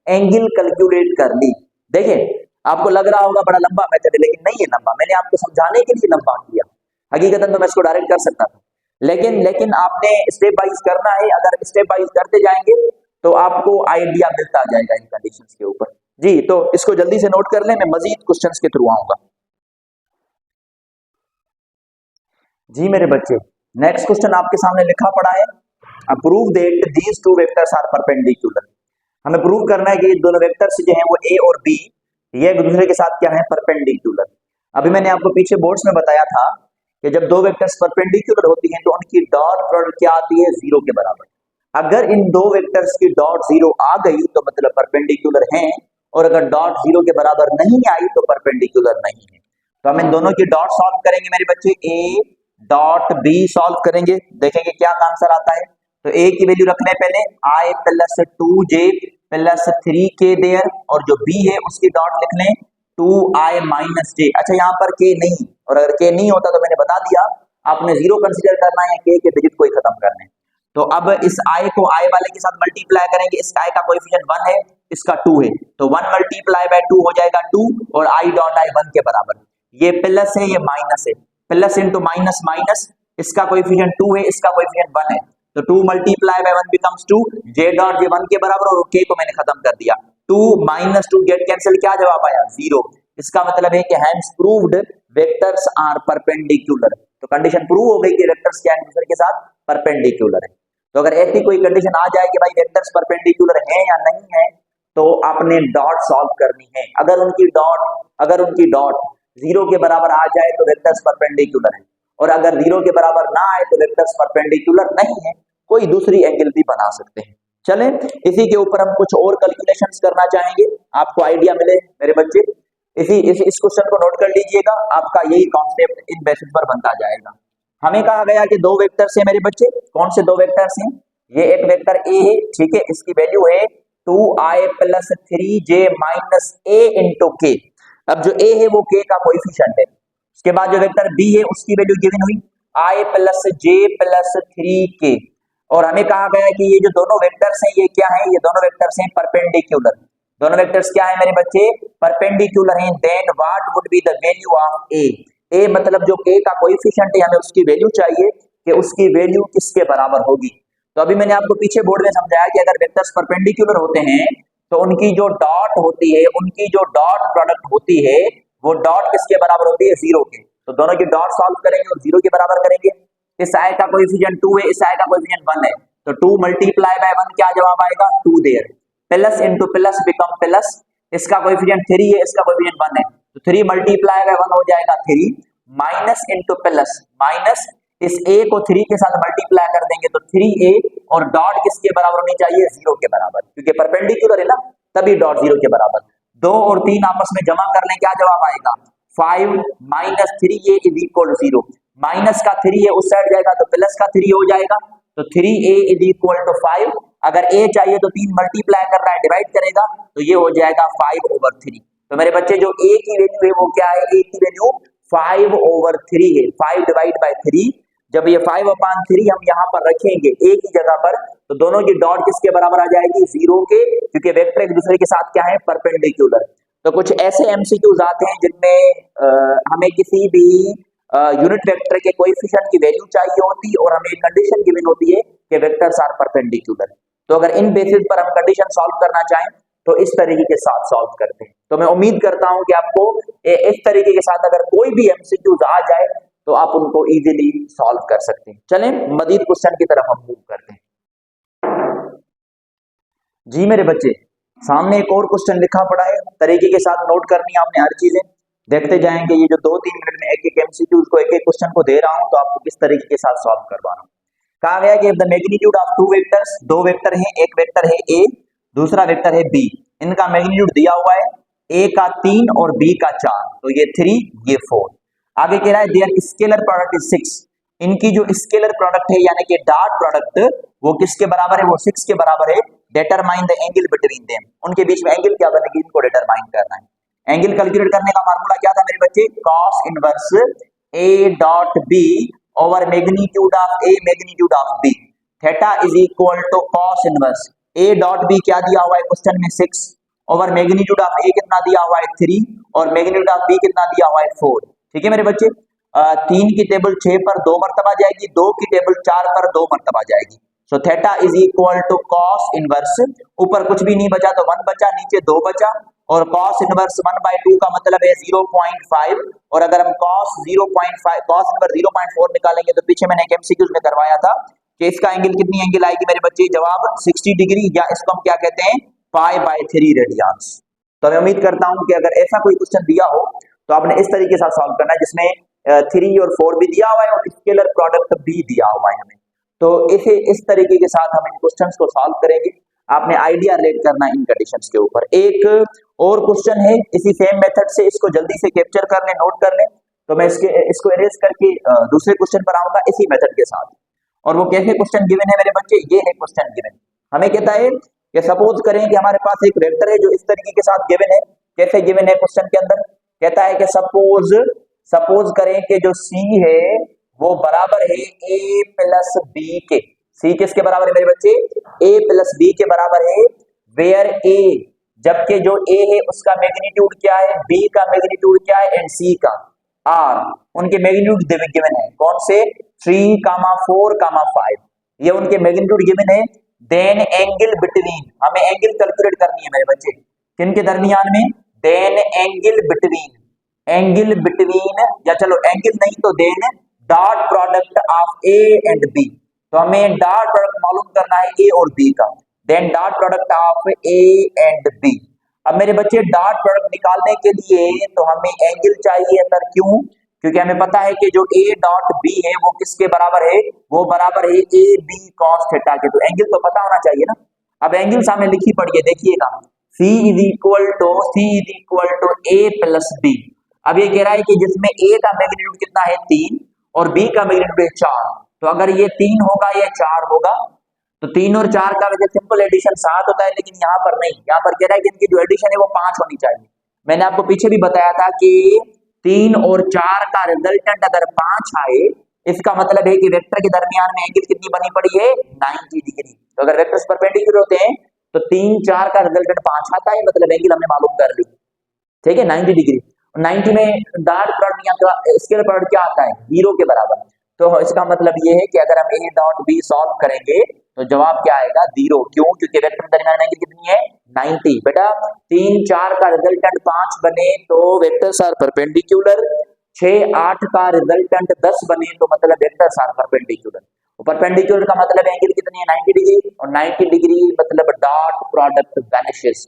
एंगल कैलकुलेट कर ली। देखिए आपको लग रहा होगा बड़ा लंबा मेथड है, लेकिन नहीं है लंबा, मैंने आपको समझाने के लिए लंबा किया। हकीकतन तो मैं इसको डायरेक्ट कर सकता था, लेकिन आपने स्टेप वाइज करना है। अगर स्टेप वाइज करते जाएंगे तो आपको आइडिया मिलता जाएगा इन कंडीशंस के ऊपर। जी तो इसको जल्दी से नोट कर लें, मैं मजीद क्वेश्चंस के थ्रू आऊंगा। जी मेरे बच्चे, नेक्स्ट क्वेश्चन आपके सामने लिखा पड़ा है, prove that these two vectors are perpendicular. हमें प्रूव करना है कि ये दोनों वेक्टर्स जो हैं वो ए और बी, ये एक दूसरे के साथ क्या है? परपेंडिकुलर। अभी मैंने आपको पीछे बोर्ड्स में बताया था कि जब दो वेक्टर्स परपेंडिकुलर होती हैं तो उनकी डॉट प्रोडक्ट क्या आती है? 0 के बराबर। अगर इन दो वेक्टर्स की डॉट 0 आ गई तो मतलब परपेंडिकुलर हैं, और अगर डॉट 0 के बराबर नहीं आई तो परपेंडिकुलर नहीं है। तो हम इन दोनों की डॉट सॉल्व करेंगे मेरे बच्चे, ए डॉट बी सॉल्व करेंगे, देखेंगे क्या आंसर आता है। तो ए की वैल्यू रखने पहले i plus 2j plus 3k there, और जो बी है उसकी डॉट लिख लें 2i माइनस j। अच्छा यहाँ पर k नहीं, और अगर k नहीं होता तो मैंने बता दिया आपने 0 कंसीडर करना है, k के डिजिट को ही खत्म करना है। तो अब इस i को i वाले के साथ मल्टीप्लाई करेंगे, इस i का कोएफिशिएंट 1 है, इसका 2 है, तो 1 मल्टीप्लाई बाय 2 हो जाएगा 2, और i डॉट i 1 के बराबर। ये प्लस है, ये माइनस है, प्लस इंटू माइनस माइनस, इसका कोएफिशिएंट 2 है, इसका कोएफिशिएंट 1 है, तो 2 multiply by 1 becomes 2, j dot j 1 के बराबर, और k को मैंने खत्म कर दिया, 2 माइनस 2 गेट कैंसिल, क्या जवाब आया? 0। इसका मतलब है कि hence proved vectors are perpendicular. तो कंडीशन प्रूव हो गई कि वेक्टर्स क्या एक दूसरे के साथ परपेंडिकुलर है। तो अगर ऐसी कोई कंडीशन आ जाए कि भाई वेक्टर्स परपेंडिकुलर हैं या नहीं है, तो आपने डॉट सॉल्व करनी है। अगर उनकी डॉट 0 के बराबर आ जाए तो वेक्टर्स परपेंडिकुलर है, और अगर 0 के बराबर ना आए तो वेक्टर्स परपेंडिकुलर नहीं है। कोई दूसरी एंगल भी बना सकते हैं। चलें, इसी के ऊपर हम कुछ और कैलकुलेशंस करना चाहेंगे, आपको आइडिया मिले मेरे बच्चे। इस क्वेश्चन को नोट कर लीजिएगा, आपका यही कॉन्सेप्ट इन बेसिस पर बनता जाएगा। हमें कहा गया कि दो वेक्टर्स हैं मेरे बच्चे। कौन से दो वेक्टर्स हैं? ये एक वेक्टर ए है, ठीक है, इसकी वैल्यू है 2i plus 3j minus a into के। अब जो a है वो k का कोएफिशिएंट है। उसके बाद जो वेक्टर b है उसकी वैल्यू गिवन हुई i plus j plus 3k। और हमें कहा गया कि ये जो दोनों वेक्टर्स हैं ये क्या है? ये दोनों वेक्टर्स हैं परपेंडिकुलर। दोनों वेक्टर्स क्या है मेरे बच्चे? परपेंडिकुलर हैं। Then what would be the value of a? a मतलब जो k का कोएफिशिएंट है, हमें उसकी वैल्यू चाहिए कि उसकी वैल्यू किसके बराबर होगी। तो अभी मैंने आपको पीछे बोर्ड में समझाया कि अगर वेक्टर्स परपेंडिकुलर होते हैं तो उनकी जो डॉट होती है, उनकी जो डॉट प्रोडक्ट होती है, वो डॉट किसके बराबर होती है? 0 के। तो दोनों की डॉट सॉल्व करेंगे और 0 के बराबर करेंगे। इस i का कोएफिशिएंट 2 है, इस i का कोएफिशिएंट 1 है, तो 2 मल्टीप्लाई बाय 1 क्या जवाब आएगा? 2 there. Plus into plus become plus. इसका कोएफिशिएंट 3 है, इसका कोएफिशिएंट 1 है, तो 3 मल्टीप्लाई बाय 1 हो जाएगा 3, माइनस इंटू प्लस माइनस, इस a को 3 के साथ मल्टीप्लाई कर देंगे तो 3a, और डॉट किसके बराबर होनी चाहिए? 0 के बराबर, क्योंकि परपेंडिकुलर है ना, तभी डॉट 0 के बराबर। 2 और 3 आपस में जमा कर लें, क्या जवाब आएगा? 5 minus 3a is equal 0। Minus का 3 है उस साइड जाएगा तो प्लस का 3 हो जाएगा, तो 3a इज इक्वल टू 5। अगर a चाहिए तो 3 मल्टीप्लाई कर रहा है, डिवाइड करेगा तो ये हो जाएगा 5/3। तो मेरे बच्चे जो a की वैल्यू है वो क्या है? a की वैल्यू 5/3 है। 5 डिवाइड बाय 3, जब ये 5/3 हम यहाँ पर रखेंगे a की जगह पर, तो दोनों की डॉट किसके बराबर आ जाएगी? 0 के, क्योंकि वेक्टर एक दूसरे के साथ क्या है? परपेंडिकुलर। तो कुछ ऐसे एमसीक्यूज आते हैं जिनमें हमें किसी भी यूनिट वेक्टर के कोएफिशिएंट की वैल्यू चाहिए होती है और हमें कंडीशन गिवन होती है कि वेक्टर्स आर परपेंडिकुलर। तो अगर इन बेसिस पर हम कंडीशन सॉल्व करना चाहें तो इस तरीके के साथ सॉल्व करते हैं। तो मैं उम्मीद करता हूं कि आपको इस तरीके के साथ अगर कोई भी एमसीक्यूज आ जाए तो आप उनको इजीली सॉल्व कर सकते हैं। चलें मजीद क्वेश्चन की तरफ हम मूव करते हैं। जी मेरे बच्चे, सामने एक और क्वेश्चन लिखा पड़ा है, तरीके के साथ नोट करनी है आपने हर चीजें, देखते जाएंगे। ये जो 2-3 मिनट में एक एक एमसीक्यूज को एक एक क्वेश्चन को दे रहा हूं तो आपको किस तरीके के साथ सॉल्व करवा रहा हूं। कहा गया कि the magnitude of two vectors, दो वेक्टर हैं, एक वेक्टर है a, दूसरा वेक्टर है b। इनका मैग्नीट्यूड दिया हुआ है, a का 3 और b का 4, तो ये 3 ये 4। आगे कह रहा है देयर स्केलर प्रोडक्ट इज 6। इनकी जो स्केलर प्रोडक्ट है यानी कि डॉट प्रोडक्ट, वो किसके बराबर है? वो 6 के बराबर है। Determine the angle between them, उनके बीच में एंगल क्या बनेगी, इनको डिटरमाइन करना है। एंगल कैलकुलेट करने का फार्मूला क्या था मेरे बच्चे? cos inverse a dot b over magnitude of a magnitude of b। Theta is equal to cos inverse a dot b क्या दिया हुआ है क्वेश्चन में? 6 ओवर मैग्नीट्यूड ऑफ a कितना दिया हुआ है? 3, और मैग्नीट्यूड ऑफ b कितना दिया हुआ है? 4। ठीक है मेरे बच्चे, 3 की टेबल 6 पर 2 मरतबा जाएगी, 2 की टेबल 4 पर 2 मरतबा जाएगी। So theta is equal to cos inverse, ऊपर कुछ भी नहीं बचा तो 1 बचा, नीचे 2 बचा, और cos इनवर्स 1/2 का मतलब है 0.5। और अगर हम cos 0.5 cos इनवर्स 0.4 निकालेंगे तो पीछे मैंने एक एमसीक्यूज में करवाया था कि इसका एंगल कितनी एंगल आएगी मेरे बच्चे? जवाब 60 डिग्री, या इसको हम क्या कहते हैं? π/3 रेडियंस। तो मैं उम्मीद करता हूं कि अगर ऐसा कोई क्वेश्चन दिया हो तो आपने इस तरीके से सॉल्व करना है जिसमें 3 और 4 भी दिया हुआ है और स्केलर प्रोडक्ट भी दिया हुआ है हमें। तो इस तरीके के साथ हम इन क्वेश्चंस को सॉल्व करेंगे। आपने आइडिया रिलेट करना इन कंडीशंस के ऊपर। एक और क्वेश्चन है इसी सेम मेथड से, इसको जल्दी से कैप्चर कर लें, नोट कर लें। तो मैं इसको इरेज करके दूसरे क्वेश्चन पर आऊंगा इसी मेथड के साथ। और वो कैसे क्वेश्चन गिवन है मेरे बच्चे? ये है क्वेश्चन गिवन। हमें कहता है कि सपोज करें कि हमारे पास एक वेक्टर है जो इस तरीके के साथ गिवन है। कैसे गिवन है क्वेश्चन के अंदर? कहता है कि सपोज करें कि जो C है वो बराबर है a प्लस b के। C किसके बराबर है मेरे बच्चे? a प्लस b के बराबर है। वेयर a, जबकि जो a है उसका मैग्नीट्यूड क्या है, b का मैग्नीट्यूड क्या है, एंड c का r, उनके मैग्नीट्यूड गिवन है। कौन से? 3, 4, 5, ये उनके मैग्नीट्यूड गिवन है। देन एंगल बिटवीन, हमें एंगल कैलकुलेट करनी है मेरे बच्चे, किनके दरमियान में? देन एंगल बिटवीन, या चलो एंगल नहीं तो then dot product of a and b। तो हमें डॉट प्रोडक्ट मालूम करना है a और b का। Then dot product of a and b। अब मेरे बच्चे डॉट प्रोडक्ट निकालने के लिए तो हमें एंगल चाहिए सर, क्यों? क्योंकि हमें पता है कि जो ए डॉट बी है वो किसके बराबर है, वो बराबर है ए बी कॉस थीटा के। तो एंगल तो पता होना चाहिए ना। अब एंगल सामने लिखी पड़ी है, देखिएगा C is equal to A plus B. अब ये कह रहा है कि जिसमें ए का मैग्नीट्यूड कितना है 3 और बी का मैग्नीट्यूड है 4, तो अगर ये 3 होगा ये 4 होगा, तो 3 और 4 का वजह सिंपल एडिशन 7 होता है, लेकिन यहाँ पर नहीं, यहाँ पर कह रहा है कि इनकी जो एडिशन है वो 5 होनी चाहिए। मैंने आपको पीछे भी बताया था कि 3 और 4 का रिजल्टेंट अगर 5 आए, इसका मतलब है कि वेक्टर के दरमियान में एंगल कितनी बनी पड़ी है 90 डिग्री। तो अगर वेक्टर्स परपेंडिकुलर होते हैं तो 3 4 का रिजल्टेंट 5 आता है, मतलब एंगल हमने मालूम कर ली, ठीक है 90 डिग्री। 90 में डॉट प्रोडक्ट या स्केलर प्रोडक्ट क्या आता है 0 के बराबर। तो इसका मतलब ये है कि अगर हम ए डॉट बी सॉल्व करेंगे तो जवाब क्या आएगा 0। क्यों? क्योंकि वेक्टर दरमियान एंगल कितनी है 90। बेटा 3 4 का रिजल्टेंट 5 बने तो वेक्टर्स आर परपेंडिकुलर, 6 8 का रिजल्टेंट 10 बने तो मतलब वेक्टर्स आर परपेंडिकुलर। परपेंडिकुलर का मतलब एंगल कितनी है 90 डिग्री, और 90 डिग्री मतलब dot product vanishes,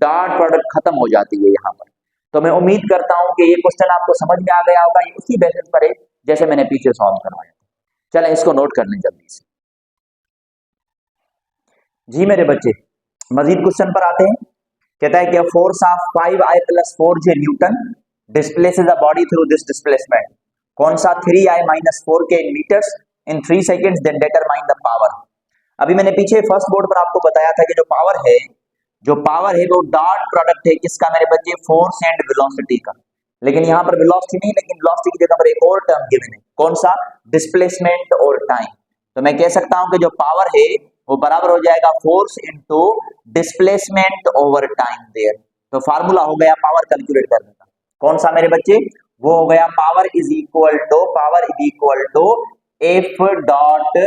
dot product खत्म हो जाती है यहाँ पर। तो मैं उम्मीद करता हूं कि ये क्वेश्चन आपको समझ में आ गया होगा, ये उसी बेसिस पर है जैसे मैंने पीछे सॉल्व करवाया। चलें इसको नोट कर लें जल्दी से। जी मेरे बच्चे, मजीद क्वेश्चन पर आते हैं। कहता है कि force of 5i plus 4j newton displaces a body through this displacement. कौन सा 3i minus 4k in metres in 3 seconds, then determine the power. अभी मैंने पीछे फर्स्ट बोर्ड पर आपको बताया था कि जो पावर है वो डॉट प्रोडक्ट है किसका मेरे बच्चे, फोर्स एंड वेलोसिटी का। लेकिन यहाँ पर वेलोसिटी नहीं, लेकिन वेलोसिटी की जगह पर एक और टर्म गिवन है, कौन सा, डिस्प्लेसमेंट और टाइम। तो मैं कह सकता हूं कि जो पावर है वो बराबर हो जाएगा force into displacement over time there. तो फार्मूला हो गया पावर कैलकुलेट करने का, कौन सा मेरे बच्चे, वो हो गया power is equal to F dot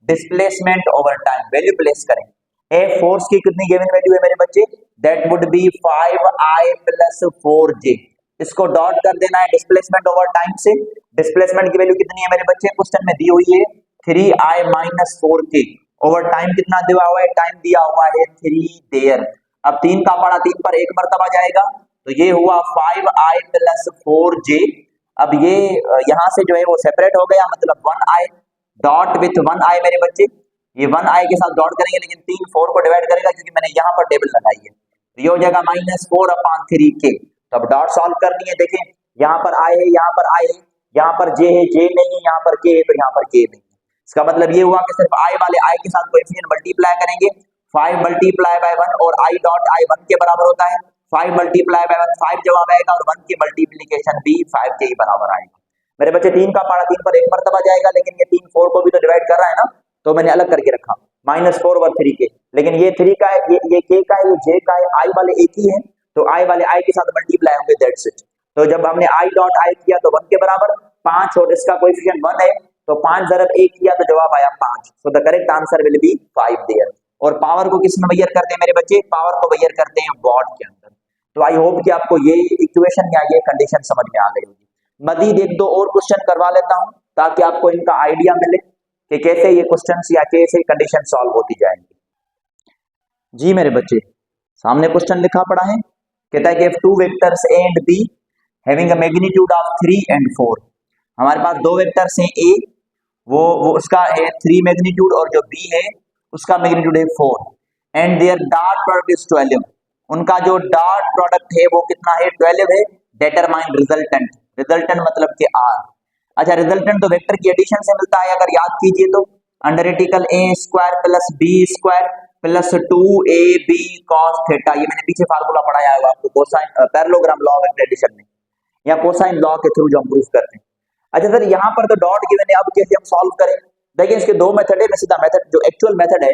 displacement over time. Value place करें, ए फोर्स की कितनी गिवन वैल्यू है मेरे बच्चे, that would be 5i plus 4j। इसको डॉट कर देना है डिस्प्लेसमेंट ओवर टाइम से। डिस्प्लेसमेंट की वैल्यू कितनी है मेरे बच्चे, क्वेश्चन में दी हुई है 3i minus 4k। Over time कितना दिया हुआ है, टाइम दिया हुआ है 3 देयर। अब 3 का पड़ा 3 पर एक मरतबा जाएगा, तो ये हुआ 5i प्लस 4j। अब ये यहां से जो है वो सेपरेट हो गया, मतलब 1i डॉट विथ 1i मेरे बच्चे, ये 1i के साथ डॉट करेंगे, लेकिन 3 4 को डिवाइड करेगा क्योंकि मैंने यहाँ पर टेबल लगाई है। तो ये हो जाएगा -4/3k। तो अब डॉट सॉल्व करनी है, देखें यहाँ पर i है, यहाँ पर i है, यहाँ पर j है, j नहीं है, यहाँ पर k है, तो यहाँ पर k नहीं है। इसका मतलब ये हुआ कि सिर्फ i वाले i के साथ कोएफिशिएंट मल्टीप्लाई करेंगे, 5 मल्टीप्लाई बाय 1, और i डॉट i 1 के बराबर होता है, 5 मल्टीप्लाई बाय 1 5 जवाब आएगा, और 1 की मल्टीप्लीकेशन भी 5 के ही बराबर आएगा। मेरे बच्चे 3 का पारा 3 पर एक मरतबा जाएगा, लेकिन ये 3 4 को भी तो डिवाइड कर रहा है ना, तो मैंने अलग करके रखा -4/3k। लेकिन ये 3 का है, ये k का है, ये j का है, i वाले एक ही है, तो i वाले i के साथ मल्टीप्लाई होंगे, दैट्स इट। तो जब हमने i डॉट i किया तो 1 के बराबर 5, और इसका कोएफिशिएंट 1 है, तो 5 × 1 किया तो जवाब आया 5। So the correct answer will be 5 there. और पावर को किस में मेजर करते हैं मेरे बच्चे, पावर को मेजर करते हैं वॉट के अंदर। तो आई होप कि आपको ये इक्वेशन या ये कंडीशन समझ में आ गई होगी। मजीद 1-2 और क्वेश्चन करवा लेता हूं ताकि आपको इनका आइडिया मिले कि कैसे ये क्वेश्चंस या कैसे कंडीशन सॉल्व होती जाएंगी। जी मेरे बच्चे, सामने क्वेश्चन लिखा पड़ा है, कहता है कि if 2 vectors a and b having a magnitude of 3 and 4, हमारे पास 2 वेक्टर्स हैं a, वो उसका है 3 मैग्नीट्यूड, और जो b है उसका मैग्नीट्यूड है 4, and there dot product is 12। उनका जो डॉट प्रोडक्ट है वो कितना है 12 है। डिटरमाइन रिजल्टेंट, रिजल्टेंट मतलब कि r। अच्छा, रिजल्टेंट तो वेक्टर की एडिशन से मिलता है, अगर याद कीजिए तो अंडरटिकल a square plus b square plus 2ab cos theta. ये मैंने पीछे फार्मूला पढ़ाया है आपको cosine parallelogram law of vector addition में, या कोसाइन लॉ के थ्रू जो हम प्रूफ करते हैं। अच्छा सर, यहाँ पर तो डॉट गिवन है, अब कैसे हम सॉल्व करें। देखिए इसके 2 मेथड है, मैं सीधा मेथड जो एक्चुअल मेथड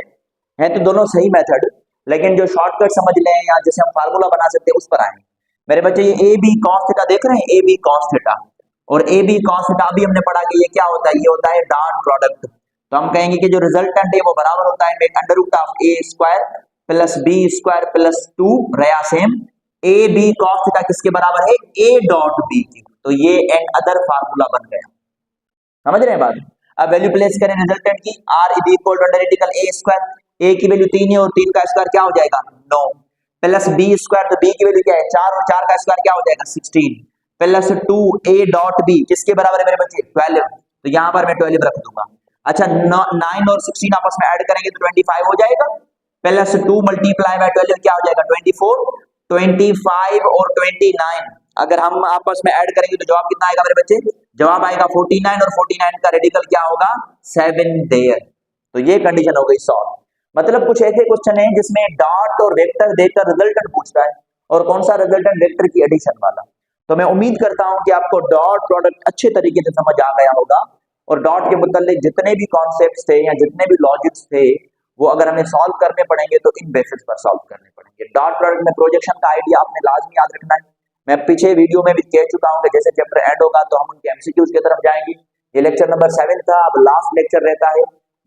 है तो दोनों सही मेथड, लेकिन जो शॉर्टकट समझ लें या जैसे हम फार्मूला बना सकते हैं उस पर आएंगे। मेरे बच्चे ये ए बी कॉस थीटा देख रहे हैं, ए बी कॉस थीटा, और ए बी कॉस थीटा अभी हमने पढ़ा कि ये क्या होता है, ये होता है डॉट प्रोडक्ट। तो हम कहेंगे कि जो रिजल्टेंट है वो बराबर होता है under root of A square plus B square plus 2 रया same A B cos theta किसके बराबर है, ए डॉट बी की। तो ये एंड अदर फार्मूला बन गया, समझ रहे हैं बात। अब वैल्यू प्लेस करें रिजल्टेंट की, r इज इक्वल टू अंडरटिकल a स्क्वायर, a की वैल्यू 3 है और 3 का स्क्वायर क्या हो जाएगा 9, प्लस b स्क्वायर, तो b की वैल्यू क्या है 4 और 4 का स्क्वायर क्या हो जाएगा 16, प्लस 2a.b किसके बराबर है मेरे बच्चे 12, तो यहां पर मैं 12 रख दूंगा। अच्छा 9 और 16 आपस में ऐड करेंगे तो 25 हो जाएगा, प्लस 2 मल्टीप्लाई बाय 12 क्या हो जाएगा 24, 25 और 29 अगर हम आपस में ऐड करेंगे तो जवाब कितना आएगा मेरे बच्चे, जवाब आएगा 49 और 49 का रेडिकल क्या होगा 7 देयर। तो ये कंडीशन हो गई सॉल्व। मतलब कुछ ऐसे क्वेश्चन है जिसमें डॉट और वेक्टर देकर रिजल्टेंट पूछता है और कौन सा रिजल्टेंट वेक्टर की एडिशन वाला। तो मैं उम्मीद करता हूं कि आपको डॉट प्रोडक्ट अच्छे तरीके से समझ आ गया होगा और डॉट के मुतालिक जितने भी कॉन्सेप्ट्स थे या जितने भी लॉजिक्स थे वो अगर हमें सॉल्व करने पड़ेंगे तो इन बेसिस पर सॉल्व करने पड़ेंगे। डॉट प्रोडक्ट में प्रोजेक्शन का आइडिया आपने लाजमी याद रखना है। मैं पीछे वीडियो में भी कह चुका हूं कि जैसे चैप्टर एंड होगा तो हम उनके एमसीक्यूज की तरफ जाएंगे। ये लेक्चर नंबर 7 था, अब लास्ट लेक्चर रहता है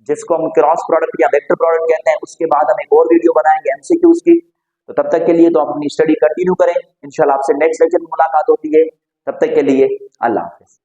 जिसको हम क्रॉस प्रोडक्ट या वेक्टर प्रोडक्ट कहते हैं। उसके बाद हम एक और वीडियो बनाएंगे एमसीक्यूज की। तो तब तक के लिए तो आप अपनी स्टडी कंटिन्यू करें, इंशाल्लाह आपसे नेक्स्ट लेक्चर में मुलाकात होती है। तब तक के लिए अल्लाह हाफिज।